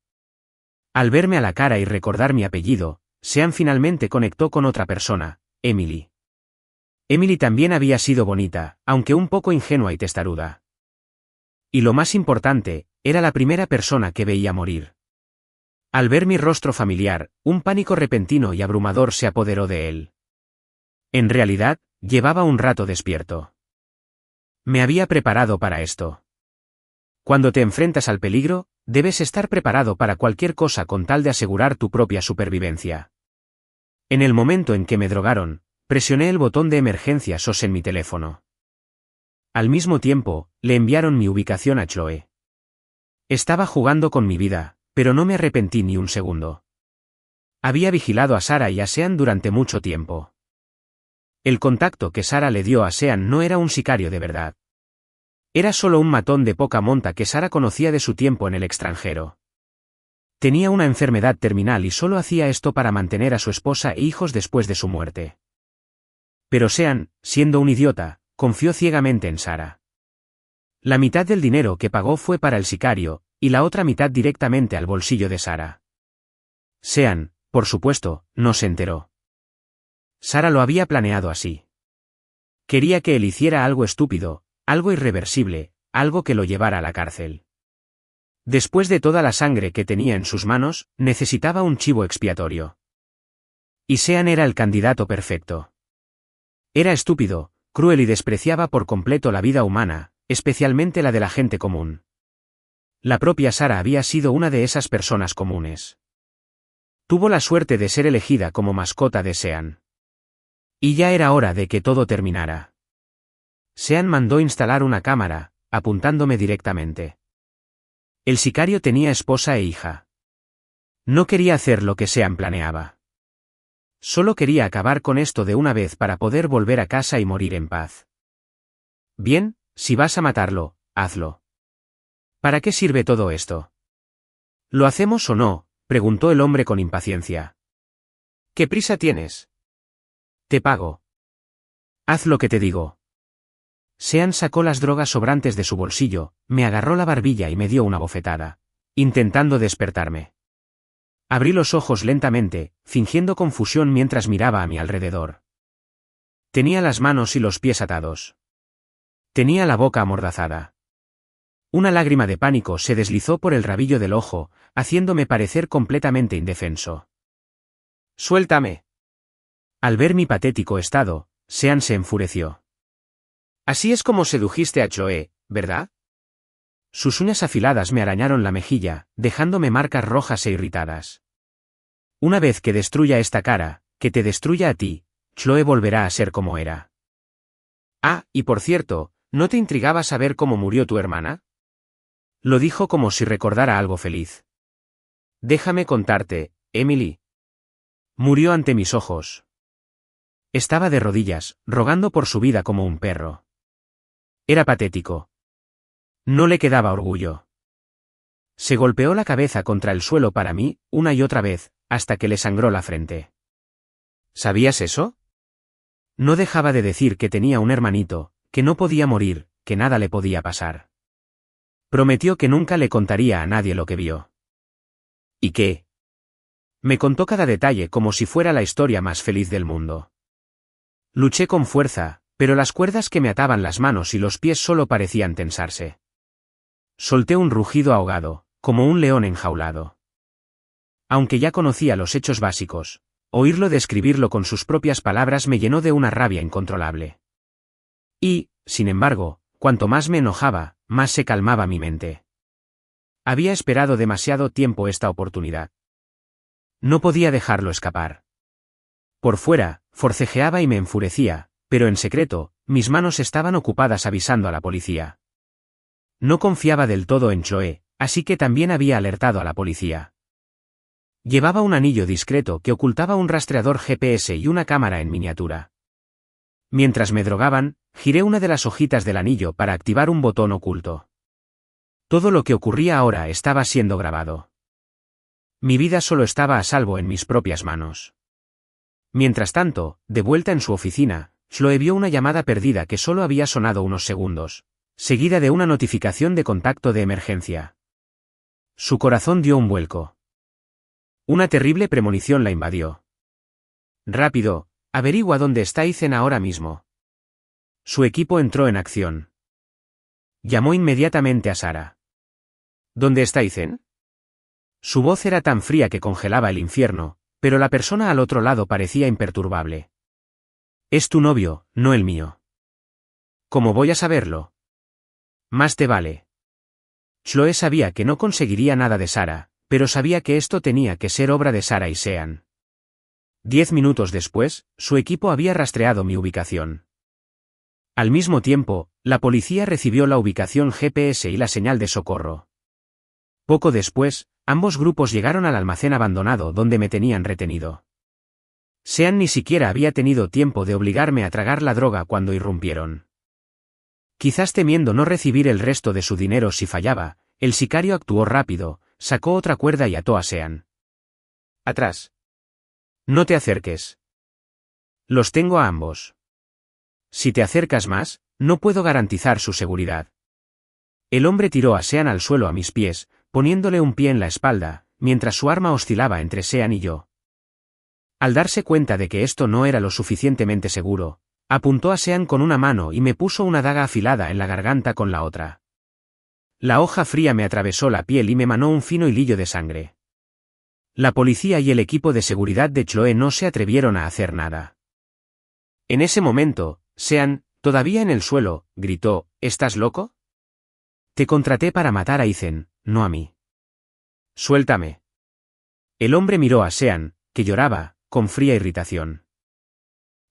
Al verme a la cara y recordar mi apellido, Sean finalmente conectó con otra persona, Emily. Emily también había sido bonita, aunque un poco ingenua y testaruda. Y lo más importante, era la primera persona que veía morir. Al ver mi rostro familiar, un pánico repentino y abrumador se apoderó de él. En realidad, llevaba un rato despierto. Me había preparado para esto. Cuando te enfrentas al peligro, debes estar preparado para cualquier cosa con tal de asegurar tu propia supervivencia. En el momento en que me drogaron, presioné el botón de emergencia SOS en mi teléfono. Al mismo tiempo, le enviaron mi ubicación a Chloe. Estaba jugando con mi vida, pero no me arrepentí ni un segundo. Había vigilado a Sarah y a Sean durante mucho tiempo. El contacto que Sarah le dio a Sean no era un sicario de verdad. Era solo un matón de poca monta que Sarah conocía de su tiempo en el extranjero. Tenía una enfermedad terminal y solo hacía esto para mantener a su esposa e hijos después de su muerte. Pero Sean, siendo un idiota, confió ciegamente en Sarah. La mitad del dinero que pagó fue para el sicario, y la otra mitad directamente al bolsillo de Sarah. Sean, por supuesto, no se enteró. Sarah lo había planeado así. Quería que él hiciera algo estúpido, algo irreversible, algo que lo llevara a la cárcel. Después de toda la sangre que tenía en sus manos, necesitaba un chivo expiatorio. Y Sean era el candidato perfecto. Era estúpido, cruel y despreciaba por completo la vida humana, especialmente la de la gente común. La propia Sarah había sido una de esas personas comunes. Tuvo la suerte de ser elegida como mascota de Sean. Y ya era hora de que todo terminara. Sean mandó instalar una cámara, apuntándome directamente. El sicario tenía esposa e hija. No quería hacer lo que Sean planeaba. Solo quería acabar con esto de una vez para poder volver a casa y morir en paz. Bien, si vas a matarlo, hazlo. ¿Para qué sirve todo esto? ¿Lo hacemos o no?, preguntó el hombre con impaciencia. ¿Qué prisa tienes? Te pago. Haz lo que te digo. Sean sacó las drogas sobrantes de su bolsillo, me agarró la barbilla y me dio una bofetada, intentando despertarme. Abrí los ojos lentamente, fingiendo confusión mientras miraba a mi alrededor. Tenía las manos y los pies atados. Tenía la boca amordazada. Una lágrima de pánico se deslizó por el rabillo del ojo, haciéndome parecer completamente indefenso. ¡Suéltame! Al ver mi patético estado, Sean se enfureció. Así es como sedujiste a Chloe, ¿verdad? Sus uñas afiladas me arañaron la mejilla, dejándome marcas rojas e irritadas. Una vez que destruya esta cara, que te destruya a ti, Chloe volverá a ser como era. Ah, y por cierto, ¿no te intrigaba saber cómo murió tu hermana? Lo dijo como si recordara algo feliz. Déjame contarte, Emily. Murió ante mis ojos. Estaba de rodillas, rogando por su vida como un perro. Era patético. No le quedaba orgullo. Se golpeó la cabeza contra el suelo para mí, una y otra vez, hasta que le sangró la frente. ¿Sabías eso? No dejaba de decir que tenía un hermanito, que no podía morir, que nada le podía pasar. Prometió que nunca le contaría a nadie lo que vio. ¿Y qué? Me contó cada detalle como si fuera la historia más feliz del mundo. Luché con fuerza, pero las cuerdas que me ataban las manos y los pies solo parecían tensarse. Solté un rugido ahogado, como un león enjaulado. Aunque ya conocía los hechos básicos, oírlo describirlo con sus propias palabras me llenó de una rabia incontrolable. Y, sin embargo, cuanto más me enojaba, más se calmaba mi mente. Había esperado demasiado tiempo esta oportunidad. No podía dejarlo escapar. Por fuera, forcejeaba y me enfurecía, pero en secreto, mis manos estaban ocupadas avisando a la policía. No confiaba del todo en Chloe, así que también había alertado a la policía. Llevaba un anillo discreto que ocultaba un rastreador GPS y una cámara en miniatura. Mientras me drogaban, giré una de las hojitas del anillo para activar un botón oculto. Todo lo que ocurría ahora estaba siendo grabado. Mi vida solo estaba a salvo en mis propias manos. Mientras tanto, de vuelta en su oficina, Chloe vio una llamada perdida que solo había sonado unos segundos, seguida de una notificación de contacto de emergencia. Su corazón dio un vuelco. Una terrible premonición la invadió. Rápido, averigua dónde está Ethan ahora mismo. Su equipo entró en acción. Llamó inmediatamente a Sarah. ¿Dónde está Ethan? Su voz era tan fría que congelaba el infierno, pero la persona al otro lado parecía imperturbable. Es tu novio, no el mío. ¿Cómo voy a saberlo? Más te vale. Chloe sabía que no conseguiría nada de Sarah, pero sabía que esto tenía que ser obra de Sarah y Sean. 10 minutos después, su equipo había rastreado mi ubicación. Al mismo tiempo, la policía recibió la ubicación GPS y la señal de socorro. Poco después, ambos grupos llegaron al almacén abandonado donde me tenían retenido. Sean ni siquiera había tenido tiempo de obligarme a tragar la droga cuando irrumpieron. Quizás temiendo no recibir el resto de su dinero si fallaba, el sicario actuó rápido, sacó otra cuerda y ató a Sean. Atrás. No te acerques. Los tengo a ambos. Si te acercas más, no puedo garantizar su seguridad. El hombre tiró a Sean al suelo a mis pies, poniéndole un pie en la espalda, mientras su arma oscilaba entre Sean y yo. Al darse cuenta de que esto no era lo suficientemente seguro, apuntó a Sean con una mano y me puso una daga afilada en la garganta con la otra. La hoja fría me atravesó la piel y me manó un fino hilillo de sangre. La policía y el equipo de seguridad de Chloe no se atrevieron a hacer nada. En ese momento, Sean, todavía en el suelo, gritó, ¿estás loco? Te contraté para matar a Ethan, no a mí. Suéltame. El hombre miró a Sean, que lloraba, con fría irritación.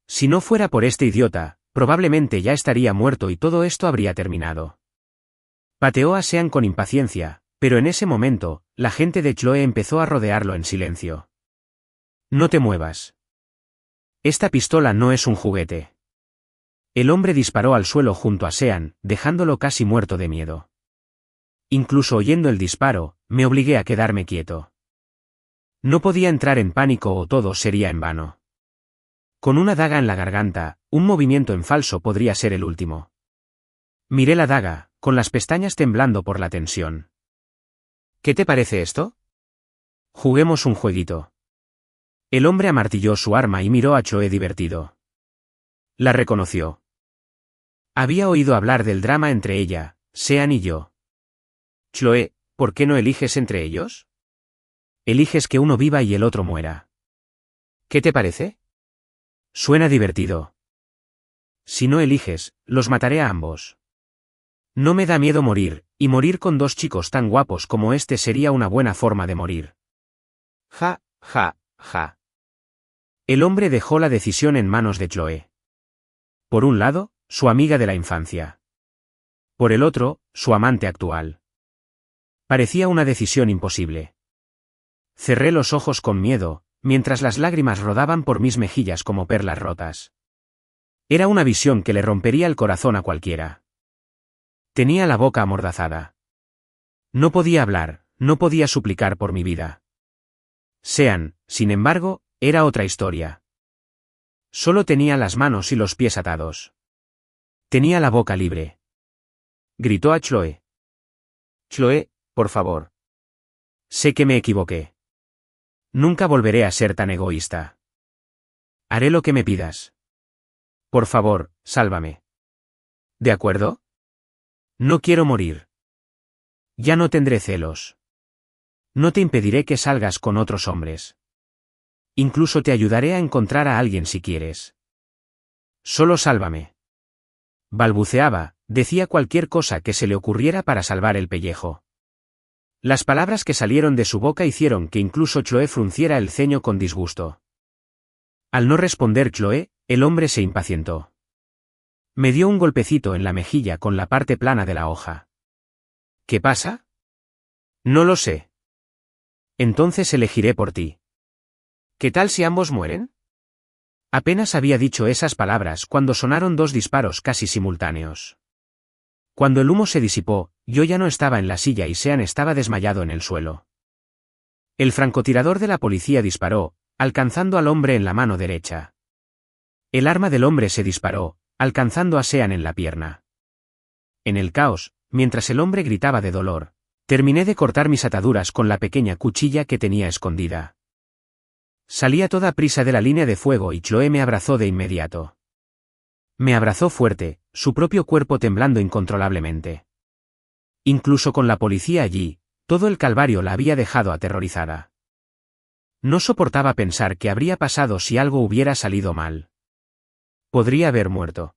Si no fuera por este idiota, probablemente ya estaría muerto y todo esto habría terminado. Pateó a Sean con impaciencia, pero en ese momento, la gente de Chloe empezó a rodearlo en silencio. No te muevas. Esta pistola no es un juguete. El hombre disparó al suelo junto a Sean, dejándolo casi muerto de miedo. Incluso oyendo el disparo, me obligué a quedarme quieto. No podía entrar en pánico o todo sería en vano. Con una daga en la garganta, un movimiento en falso podría ser el último. Miré la daga, con las pestañas temblando por la tensión. ¿Qué te parece esto? Juguemos un jueguito. El hombre amartilló su arma y miró a Chloe divertido. La reconoció. Había oído hablar del drama entre ella, Sean y yo. Chloe, ¿por qué no eliges entre ellos? Eliges que uno viva y el otro muera. ¿Qué te parece? Suena divertido. Si no eliges, los mataré a ambos. No me da miedo morir, y morir con dos chicos tan guapos como este sería una buena forma de morir. Ja, ja, ja. El hombre dejó la decisión en manos de Chloe. Por un lado, su amiga de la infancia. Por el otro, su amante actual. Parecía una decisión imposible. Cerré los ojos con miedo, mientras las lágrimas rodaban por mis mejillas como perlas rotas. Era una visión que le rompería el corazón a cualquiera. Tenía la boca amordazada. No podía hablar, no podía suplicar por mi vida. Sean, sin embargo, era otra historia. Solo tenía las manos y los pies atados. Tenía la boca libre. Gritó a Chloe. Chloe, por favor. Sé que me equivoqué. Nunca volveré a ser tan egoísta. Haré lo que me pidas. Por favor, sálvame. ¿De acuerdo? No quiero morir. Ya no tendré celos. No te impediré que salgas con otros hombres. Incluso te ayudaré a encontrar a alguien si quieres. Solo sálvame. Balbuceaba, decía cualquier cosa que se le ocurriera para salvar el pellejo. Las palabras que salieron de su boca hicieron que incluso Chloe frunciera el ceño con disgusto. Al no responder Chloe, el hombre se impacientó. Me dio un golpecito en la mejilla con la parte plana de la hoja. ¿Qué pasa? No lo sé. Entonces elegiré por ti. ¿Qué tal si ambos mueren? Apenas había dicho esas palabras cuando sonaron dos disparos casi simultáneos. Cuando el humo se disipó, yo ya no estaba en la silla y Sean estaba desmayado en el suelo. El francotirador de la policía disparó, alcanzando al hombre en la mano derecha. El arma del hombre se disparó, alcanzando a Sean en la pierna. En el caos, mientras el hombre gritaba de dolor, terminé de cortar mis ataduras con la pequeña cuchilla que tenía escondida. Salí a toda prisa de la línea de fuego y Chloe me abrazó de inmediato. Me abrazó fuerte, su propio cuerpo temblando incontrolablemente. Incluso con la policía allí, todo el calvario la había dejado aterrorizada. No soportaba pensar qué habría pasado si algo hubiera salido mal. Podría haber muerto.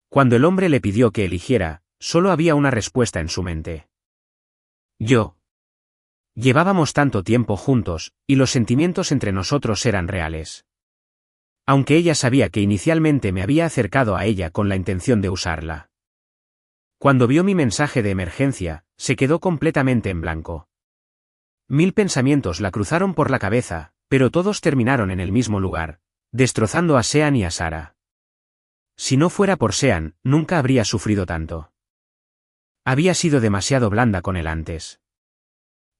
Cuando el hombre le pidió que eligiera, solo había una respuesta en su mente. Yo. Llevábamos tanto tiempo juntos, y los sentimientos entre nosotros eran reales. Aunque ella sabía que inicialmente me había acercado a ella con la intención de usarla. Cuando vio mi mensaje de emergencia, se quedó completamente en blanco. 1000 pensamientos la cruzaron por la cabeza, pero todos terminaron en el mismo lugar, destrozando a Sean y a Sarah. Si no fuera por Sean, nunca habría sufrido tanto. Había sido demasiado blanda con él antes.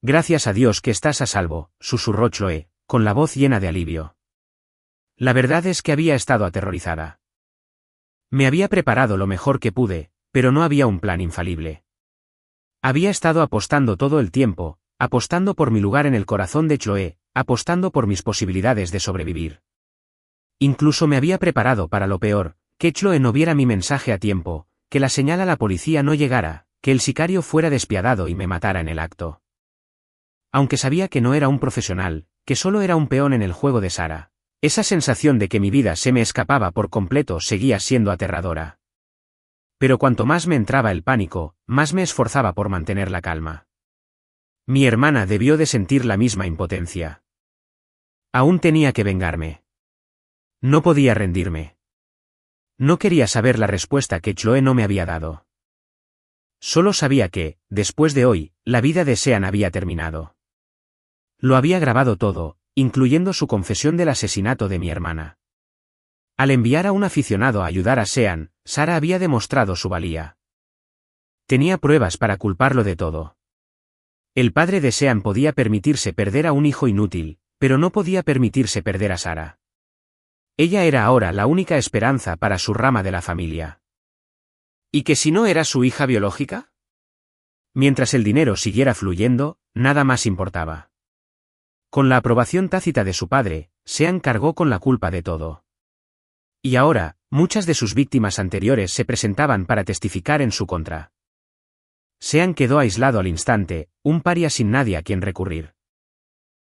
Gracias a Dios que estás a salvo, susurró Chloe, con la voz llena de alivio. La verdad es que había estado aterrorizada. Me había preparado lo mejor que pude, pero no había un plan infalible. Había estado apostando todo el tiempo, apostando por mi lugar en el corazón de Chloe, apostando por mis posibilidades de sobrevivir. Incluso me había preparado para lo peor, que Chloe no viera mi mensaje a tiempo, que la señal a la policía no llegara, que el sicario fuera despiadado y me matara en el acto. Aunque sabía que no era un profesional, que solo era un peón en el juego de Sarah, esa sensación de que mi vida se me escapaba por completo seguía siendo aterradora. Pero cuanto más me entraba el pánico, más me esforzaba por mantener la calma. Mi hermana debió de sentir la misma impotencia. Aún tenía que vengarme. No podía rendirme. No quería saber la respuesta que Chloe no me había dado. Solo sabía que, después de hoy, la vida de Sean había terminado. Lo había grabado todo, incluyendo su confesión del asesinato de mi hermana. Al enviar a un aficionado a ayudar a Sean, Sarah había demostrado su valía. Tenía pruebas para culparlo de todo. El padre de Sean podía permitirse perder a un hijo inútil, pero no podía permitirse perder a Sarah. Ella era ahora la única esperanza para su rama de la familia. ¿Y que si no era su hija biológica? Mientras el dinero siguiera fluyendo, nada más importaba. Con la aprobación tácita de su padre, Sean cargó con la culpa de todo. Y ahora, muchas de sus víctimas anteriores se presentaban para testificar en su contra. Sean quedó aislado al instante, un paria sin nadie a quien recurrir.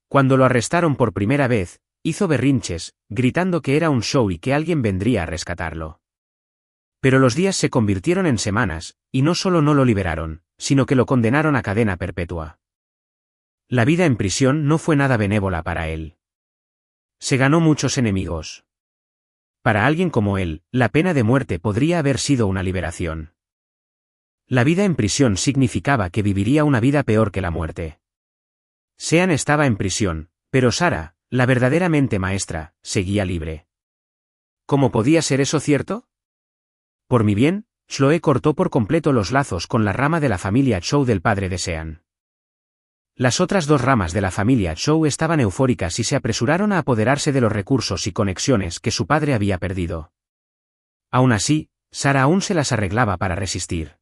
Cuando lo arrestaron por primera vez, hizo berrinches, gritando que era un show y que alguien vendría a rescatarlo. Pero los días se convirtieron en semanas, y no solo no lo liberaron, sino que lo condenaron a cadena perpetua. La vida en prisión no fue nada benévola para él. Se ganó muchos enemigos. Para alguien como él, la pena de muerte podría haber sido una liberación. La vida en prisión significaba que viviría una vida peor que la muerte. Sean estaba en prisión, pero Sarah, la verdaderamente maestra, seguía libre. ¿Cómo podía ser eso cierto? Por mi bien, Chloe cortó por completo los lazos con la rama de la familia Chow del padre de Sean. Las otras dos ramas de la familia Chow estaban eufóricas y se apresuraron a apoderarse de los recursos y conexiones que su padre había perdido. Aún así, Sarah aún se las arreglaba para resistir.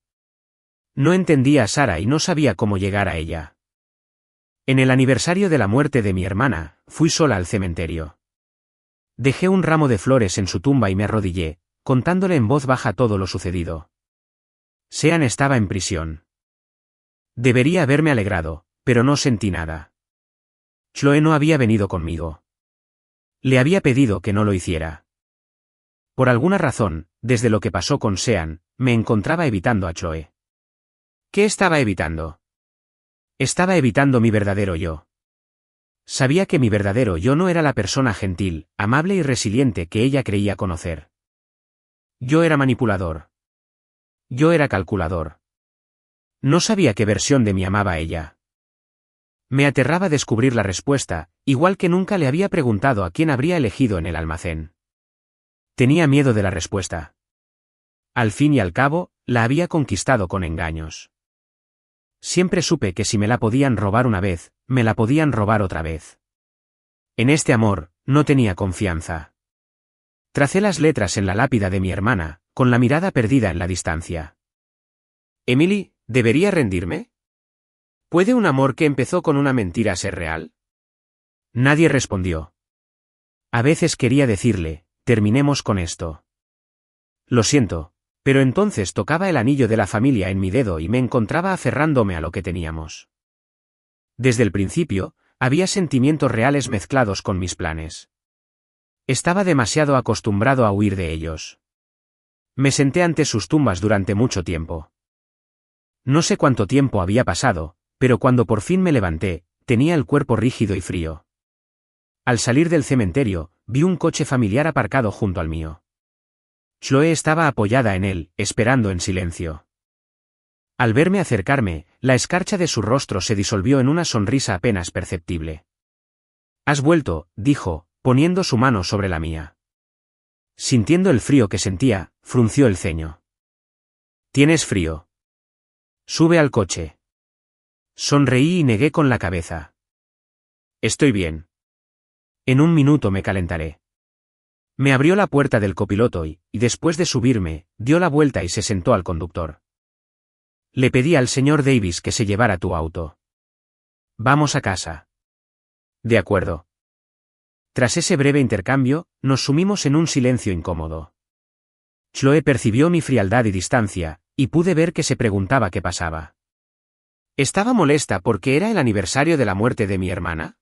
No entendía a Sarah y no sabía cómo llegar a ella. En el aniversario de la muerte de mi hermana, fui sola al cementerio. Dejé un ramo de flores en su tumba y me arrodillé, contándole en voz baja todo lo sucedido. Sean estaba en prisión. Debería haberme alegrado, pero no sentí nada. Chloe no había venido conmigo. Le había pedido que no lo hiciera. Por alguna razón, desde lo que pasó con Sean, me encontraba evitando a Chloe. ¿Qué estaba evitando? Estaba evitando mi verdadero yo. Sabía que mi verdadero yo no era la persona gentil, amable y resiliente que ella creía conocer. Yo era manipulador. Yo era calculador. No sabía qué versión de mí amaba ella. Me aterraba descubrir la respuesta, igual que nunca le había preguntado a quién habría elegido en el almacén. Tenía miedo de la respuesta. Al fin y al cabo, la había conquistado con engaños. Siempre supe que si me la podían robar una vez, me la podían robar otra vez. En este amor, no tenía confianza. Tracé las letras en la lápida de mi hermana, con la mirada perdida en la distancia. Emily, ¿debería rendirme? ¿Puede un amor que empezó con una mentira ser real? Nadie respondió. A veces quería decirle, terminemos con esto. Lo siento, pero entonces tocaba el anillo de la familia en mi dedo y me encontraba aferrándome a lo que teníamos. Desde el principio, había sentimientos reales mezclados con mis planes. Estaba demasiado acostumbrado a huir de ellos. Me senté ante sus tumbas durante mucho tiempo. No sé cuánto tiempo había pasado, pero cuando por fin me levanté, tenía el cuerpo rígido y frío. Al salir del cementerio, vi un coche familiar aparcado junto al mío. Chloe estaba apoyada en él, esperando en silencio. Al verme acercarme, la escarcha de su rostro se disolvió en una sonrisa apenas perceptible. «Has vuelto», dijo, poniendo su mano sobre la mía. Sintiendo el frío que sentía, frunció el ceño. «¿Tienes frío?» «Sube al coche». Sonreí y negué con la cabeza. «Estoy bien. En un minuto me calentaré». Me abrió la puerta del copiloto y, después de subirme, dio la vuelta y se sentó al conductor. «Le pedí al señor Davis que se llevara tu auto. Vamos a casa». «De acuerdo». Tras ese breve intercambio, nos sumimos en un silencio incómodo. Chloe percibió mi frialdad y distancia, y pude ver que se preguntaba qué pasaba. ¿Estaba molesta porque era el aniversario de la muerte de mi hermana?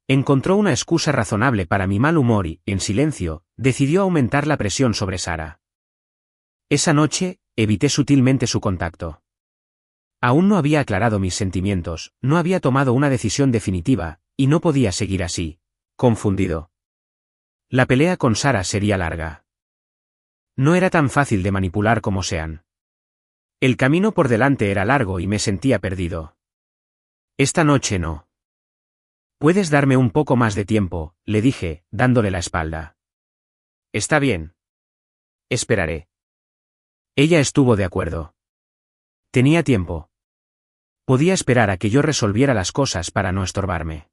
Encontró una excusa razonable para mi mal humor y, en silencio, decidió aumentar la presión sobre Sara. Esa noche, evité sutilmente su contacto. Aún no había aclarado mis sentimientos, no había tomado una decisión definitiva, y no podía seguir así, confundido. La pelea con Sara sería larga. No era tan fácil de manipular como Sean. El camino por delante era largo y me sentía perdido. Esta noche no. «¿Puedes darme un poco más de tiempo?», le dije, dándole la espalda. «Está bien. Esperaré». Ella estuvo de acuerdo. Tenía tiempo. Podía esperar a que yo resolviera las cosas para no estorbarme.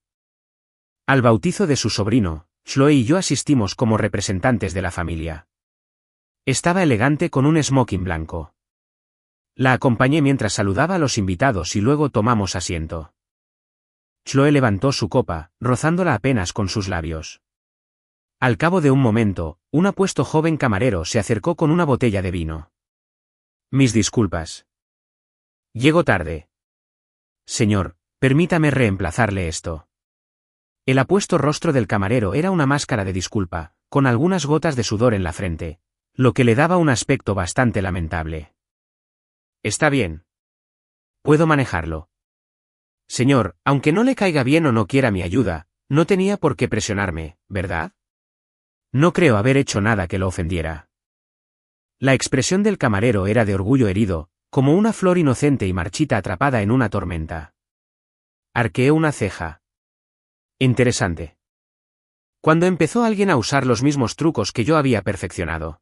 Al bautizo de su sobrino, Chloe y yo asistimos como representantes de la familia. Estaba elegante con un smoking blanco. La acompañé mientras saludaba a los invitados y luego tomamos asiento. Chloe levantó su copa, rozándola apenas con sus labios. Al cabo de un momento, un apuesto joven camarero se acercó con una botella de vino. «Mis disculpas. Llego tarde». «Señor, permítame reemplazarle esto». El apuesto rostro del camarero era una máscara de disculpa, con algunas gotas de sudor en la frente, lo que le daba un aspecto bastante lamentable. «Está bien. Puedo manejarlo». «Señor, aunque no le caiga bien o no quiera mi ayuda, no tenía por qué presionarme, ¿verdad? No creo haber hecho nada que lo ofendiera». La expresión del camarero era de orgullo herido, como una flor inocente y marchita atrapada en una tormenta. Arqueé una ceja. Interesante. Cuando empezó alguien a usar los mismos trucos que yo había perfeccionado.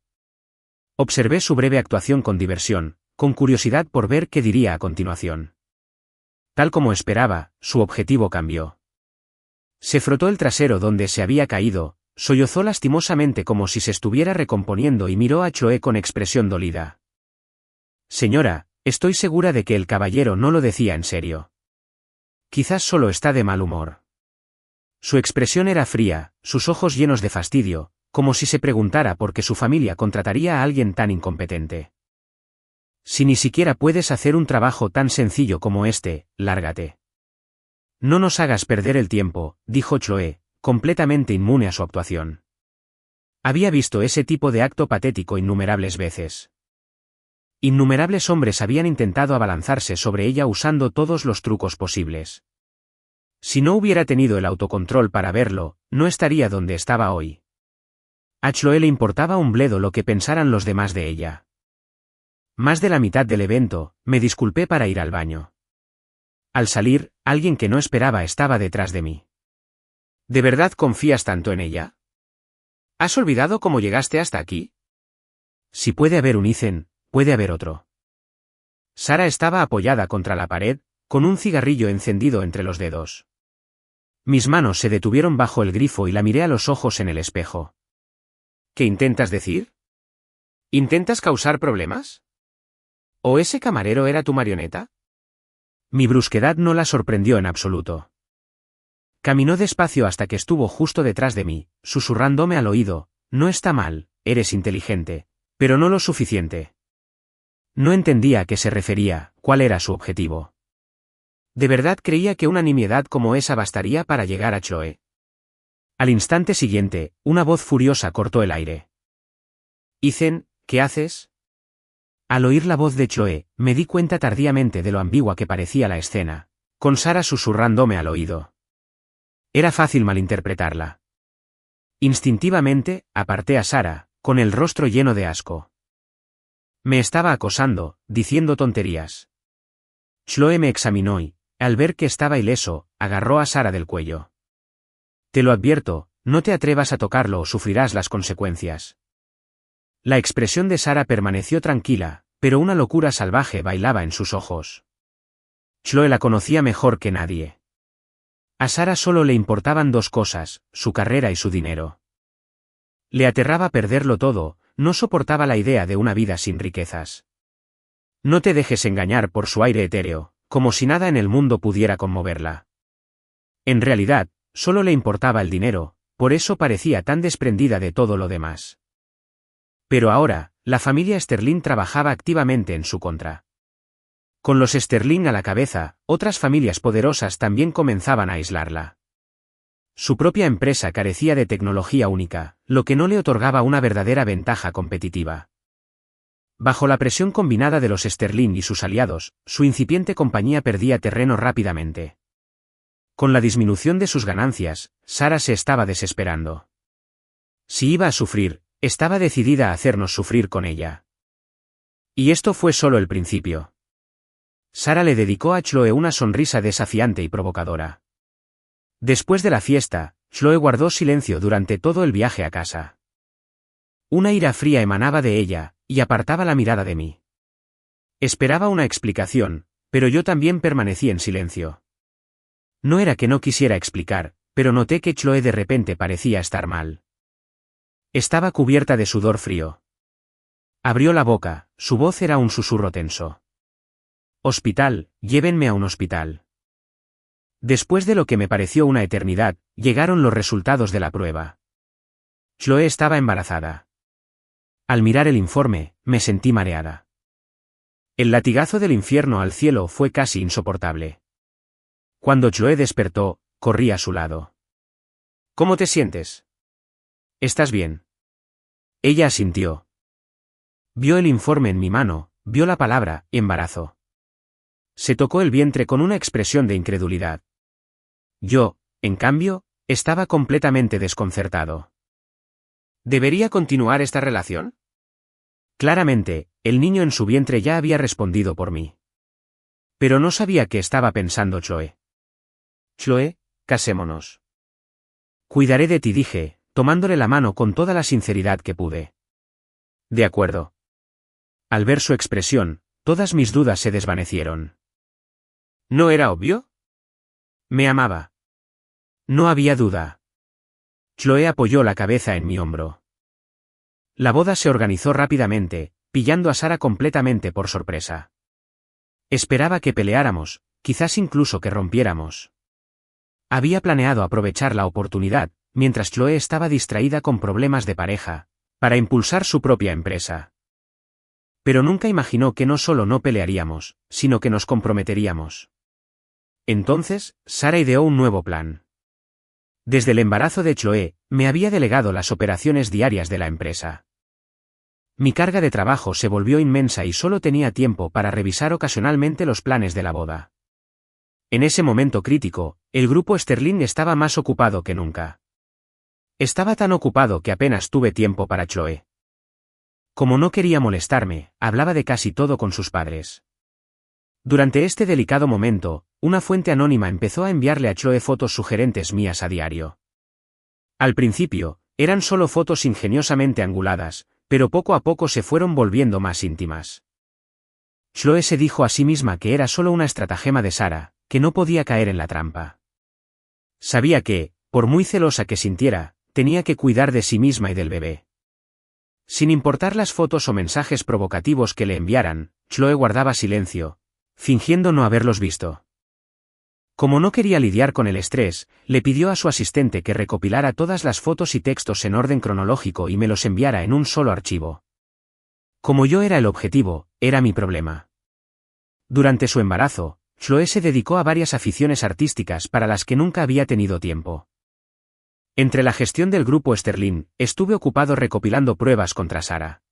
Observé su breve actuación con diversión, con curiosidad por ver qué diría a continuación. Tal como esperaba, su objetivo cambió. Se frotó el trasero donde se había caído, sollozó lastimosamente como si se estuviera recomponiendo y miró a Chloe con expresión dolida. «Señora, estoy segura de que el caballero no lo decía en serio. Quizás solo está de mal humor». Su expresión era fría, sus ojos llenos de fastidio, como si se preguntara por qué su familia contrataría a alguien tan incompetente. «Si ni siquiera puedes hacer un trabajo tan sencillo como este, lárgate». «No nos hagas perder el tiempo», dijo Chloe, completamente inmune a su actuación. Había visto ese tipo de acto patético innumerables veces. Innumerables hombres habían intentado abalanzarse sobre ella usando todos los trucos posibles. Si no hubiera tenido el autocontrol para verlo, no estaría donde estaba hoy. A Chloe le importaba un bledo lo que pensaran los demás de ella. Más de la mitad del evento, me disculpé para ir al baño. Al salir, alguien que no esperaba estaba detrás de mí. «¿De verdad confías tanto en ella? ¿Has olvidado cómo llegaste hasta aquí?» «Si puede haber un Ethan, puede haber otro». Sara estaba apoyada contra la pared, con un cigarrillo encendido entre los dedos. Mis manos se detuvieron bajo el grifo y la miré a los ojos en el espejo. ¿Qué intentas decir? ¿Intentas causar problemas? ¿O ese camarero era tu marioneta? Mi brusquedad no la sorprendió en absoluto. Caminó despacio hasta que estuvo justo detrás de mí, susurrándome al oído: no está mal, eres inteligente, pero no lo suficiente. No entendía a qué se refería, cuál era su objetivo. ¿De verdad creía que una nimiedad como esa bastaría para llegar a Chloe? Al instante siguiente, una voz furiosa cortó el aire. Ethan, ¿qué haces? Al oír la voz de Chloe, me di cuenta tardíamente de lo ambigua que parecía la escena, con Sara susurrándome al oído. Era fácil malinterpretarla. Instintivamente, aparté a Sara, con el rostro lleno de asco. Me estaba acosando, diciendo tonterías. Chloe me examinó y, al ver que estaba ileso, agarró a Sara del cuello. Te lo advierto, no te atrevas a tocarlo o sufrirás las consecuencias. La expresión de Sara permaneció tranquila, pero una locura salvaje bailaba en sus ojos. Chloe la conocía mejor que nadie. A Sara solo le importaban dos cosas, su carrera y su dinero. Le aterraba perderlo todo, no soportaba la idea de una vida sin riquezas. No te dejes engañar por su aire etéreo, como si nada en el mundo pudiera conmoverla. En realidad, solo le importaba el dinero, por eso parecía tan desprendida de todo lo demás. Pero ahora, la familia Sterling trabajaba activamente en su contra. Con los Sterling a la cabeza, otras familias poderosas también comenzaban a aislarla. Su propia empresa carecía de tecnología única, lo que no le otorgaba una verdadera ventaja competitiva. Bajo la presión combinada de los Sterling y sus aliados, su incipiente compañía perdía terreno rápidamente. Con la disminución de sus ganancias, Sara se estaba desesperando. Si iba a sufrir, estaba decidida a hacernos sufrir con ella. Y esto fue solo el principio. Sara le dedicó a Chloe una sonrisa desafiante y provocadora. Después de la fiesta, Chloe guardó silencio durante todo el viaje a casa. Una ira fría emanaba de ella, y apartaba la mirada de mí. Esperaba una explicación, pero yo también permanecí en silencio. No era que no quisiera explicar, pero noté que Chloe de repente parecía estar mal. Estaba cubierta de sudor frío. Abrió la boca, su voz era un susurro tenso. Hospital, llévenme a un hospital. Después de lo que me pareció una eternidad, llegaron los resultados de la prueba. Chloe estaba embarazada. Al mirar el informe, me sentí mareada. El latigazo del infierno al cielo fue casi insoportable. Cuando Chloe despertó, corrí a su lado. ¿Cómo te sientes? ¿Estás bien? Ella asintió. Vio el informe en mi mano, vio la palabra embarazo. Se tocó el vientre con una expresión de incredulidad. Yo, en cambio, estaba completamente desconcertado. ¿Debería continuar esta relación? Claramente, el niño en su vientre ya había respondido por mí. Pero no sabía qué estaba pensando Chloe. Chloe, casémonos. Cuidaré de ti, dije, tomándole la mano con toda la sinceridad que pude. De acuerdo. Al ver su expresión, todas mis dudas se desvanecieron. ¿No era obvio? Me amaba. No había duda. Chloe apoyó la cabeza en mi hombro. La boda se organizó rápidamente, pillando a Sara completamente por sorpresa. Esperaba que peleáramos, quizás incluso que rompiéramos. Había planeado aprovechar la oportunidad, mientras Chloe estaba distraída con problemas de pareja, para impulsar su propia empresa. Pero nunca imaginó que no solo no pelearíamos, sino que nos comprometeríamos. Entonces, Sara ideó un nuevo plan. Desde el embarazo de Chloe, me había delegado las operaciones diarias de la empresa. Mi carga de trabajo se volvió inmensa y solo tenía tiempo para revisar ocasionalmente los planes de la boda. En ese momento crítico, el grupo Sterling estaba más ocupado que nunca. Estaba tan ocupado que apenas tuve tiempo para Chloe. Como no quería molestarme, hablaba de casi todo con sus padres. Durante este delicado momento, una fuente anónima empezó a enviarle a Chloe fotos sugerentes mías a diario. Al principio, eran solo fotos ingeniosamente anguladas, pero poco a poco se fueron volviendo más íntimas. Chloe se dijo a sí misma que era solo una estratagema de Sara, que no podía caer en la trampa. Sabía que, por muy celosa que sintiera, tenía que cuidar de sí misma y del bebé. Sin importar las fotos o mensajes provocativos que le enviaran, Chloe guardaba silencio, fingiendo no haberlos visto. Como no quería lidiar con el estrés, le pidió a su asistente que recopilara todas las fotos y textos en orden cronológico y me los enviara en un solo archivo. Como yo era el objetivo, era mi problema. Durante su embarazo, Chloe se dedicó a varias aficiones artísticas para las que nunca había tenido tiempo. Entre la gestión del grupo Sterling, estuve ocupado recopilando pruebas contra Sara.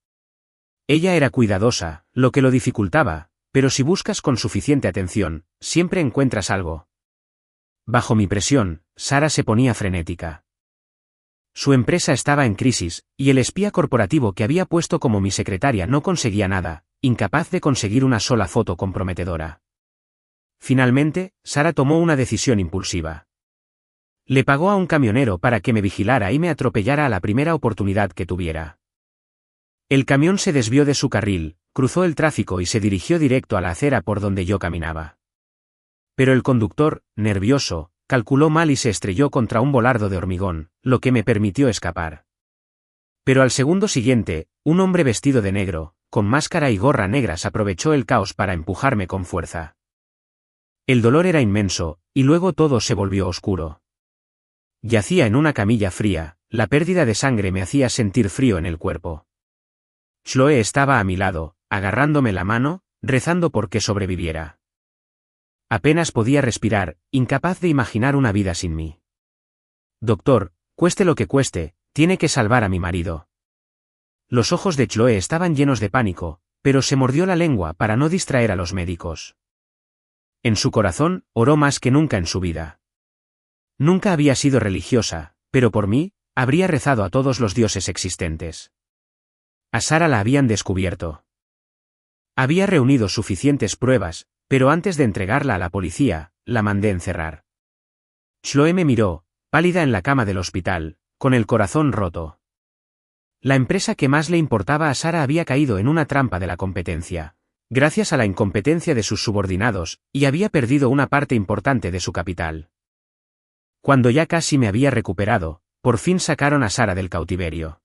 Ella era cuidadosa, lo que lo dificultaba, pero si buscas con suficiente atención, siempre encuentras algo. Bajo mi presión, Sara se ponía frenética. Su empresa estaba en crisis, y el espía corporativo que había puesto como mi secretaria no conseguía nada, incapaz de conseguir una sola foto comprometedora. Finalmente, Sara tomó una decisión impulsiva. Le pagó a un camionero para que me vigilara y me atropellara a la primera oportunidad que tuviera. El camión se desvió de su carril, cruzó el tráfico y se dirigió directo a la acera por donde yo caminaba. Pero el conductor, nervioso, calculó mal y se estrelló contra un volardo de hormigón, lo que me permitió escapar. Pero al segundo siguiente, un hombre vestido de negro, con máscara y gorra negras aprovechó el caos para empujarme con fuerza. El dolor era inmenso, y luego todo se volvió oscuro. Yacía en una camilla fría, la pérdida de sangre me hacía sentir frío en el cuerpo. Chloe estaba a mi lado, agarrándome la mano, rezando por que sobreviviera. Apenas podía respirar, incapaz de imaginar una vida sin mí. Doctor, cueste lo que cueste, tiene que salvar a mi marido. Los ojos de Chloe estaban llenos de pánico, pero se mordió la lengua para no distraer a los médicos. En su corazón, oró más que nunca en su vida. Nunca había sido religiosa, pero por mí, habría rezado a todos los dioses existentes. A Sara la habían descubierto. Había reunido suficientes pruebas, pero antes de entregarla a la policía, la mandé encerrar. Chloe me miró, pálida en la cama del hospital, con el corazón roto. La empresa que más le importaba a Sara había caído en una trampa de la competencia, gracias a la incompetencia de sus subordinados, y había perdido una parte importante de su capital. Cuando ya casi me había recuperado, por fin sacaron a Sara del cautiverio.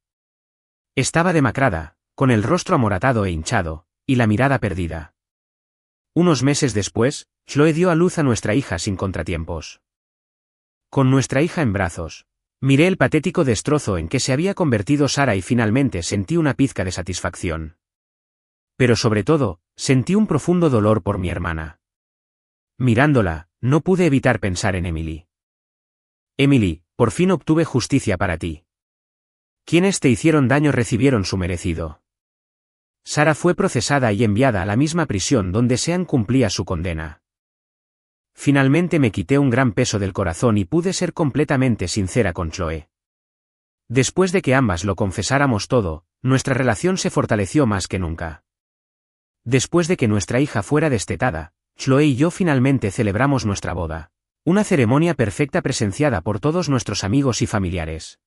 Estaba demacrada, con el rostro amoratado e hinchado, y la mirada perdida. Unos meses después, Chloe dio a luz a nuestra hija sin contratiempos. Con nuestra hija en brazos, miré el patético destrozo en que se había convertido Sara y finalmente sentí una pizca de satisfacción. Pero sobre todo, sentí un profundo dolor por mi hermana. Mirándola, no pude evitar pensar en Emily. Emily, por fin obtuve justicia para ti. Quienes te hicieron daño recibieron su merecido. Sara fue procesada y enviada a la misma prisión donde Sean cumplía su condena. Finalmente me quité un gran peso del corazón y pude ser completamente sincera con Chloe. Después de que ambas lo confesáramos todo, nuestra relación se fortaleció más que nunca. Después de que nuestra hija fuera destetada, Chloe y yo finalmente celebramos nuestra boda. Una ceremonia perfecta presenciada por todos nuestros amigos y familiares.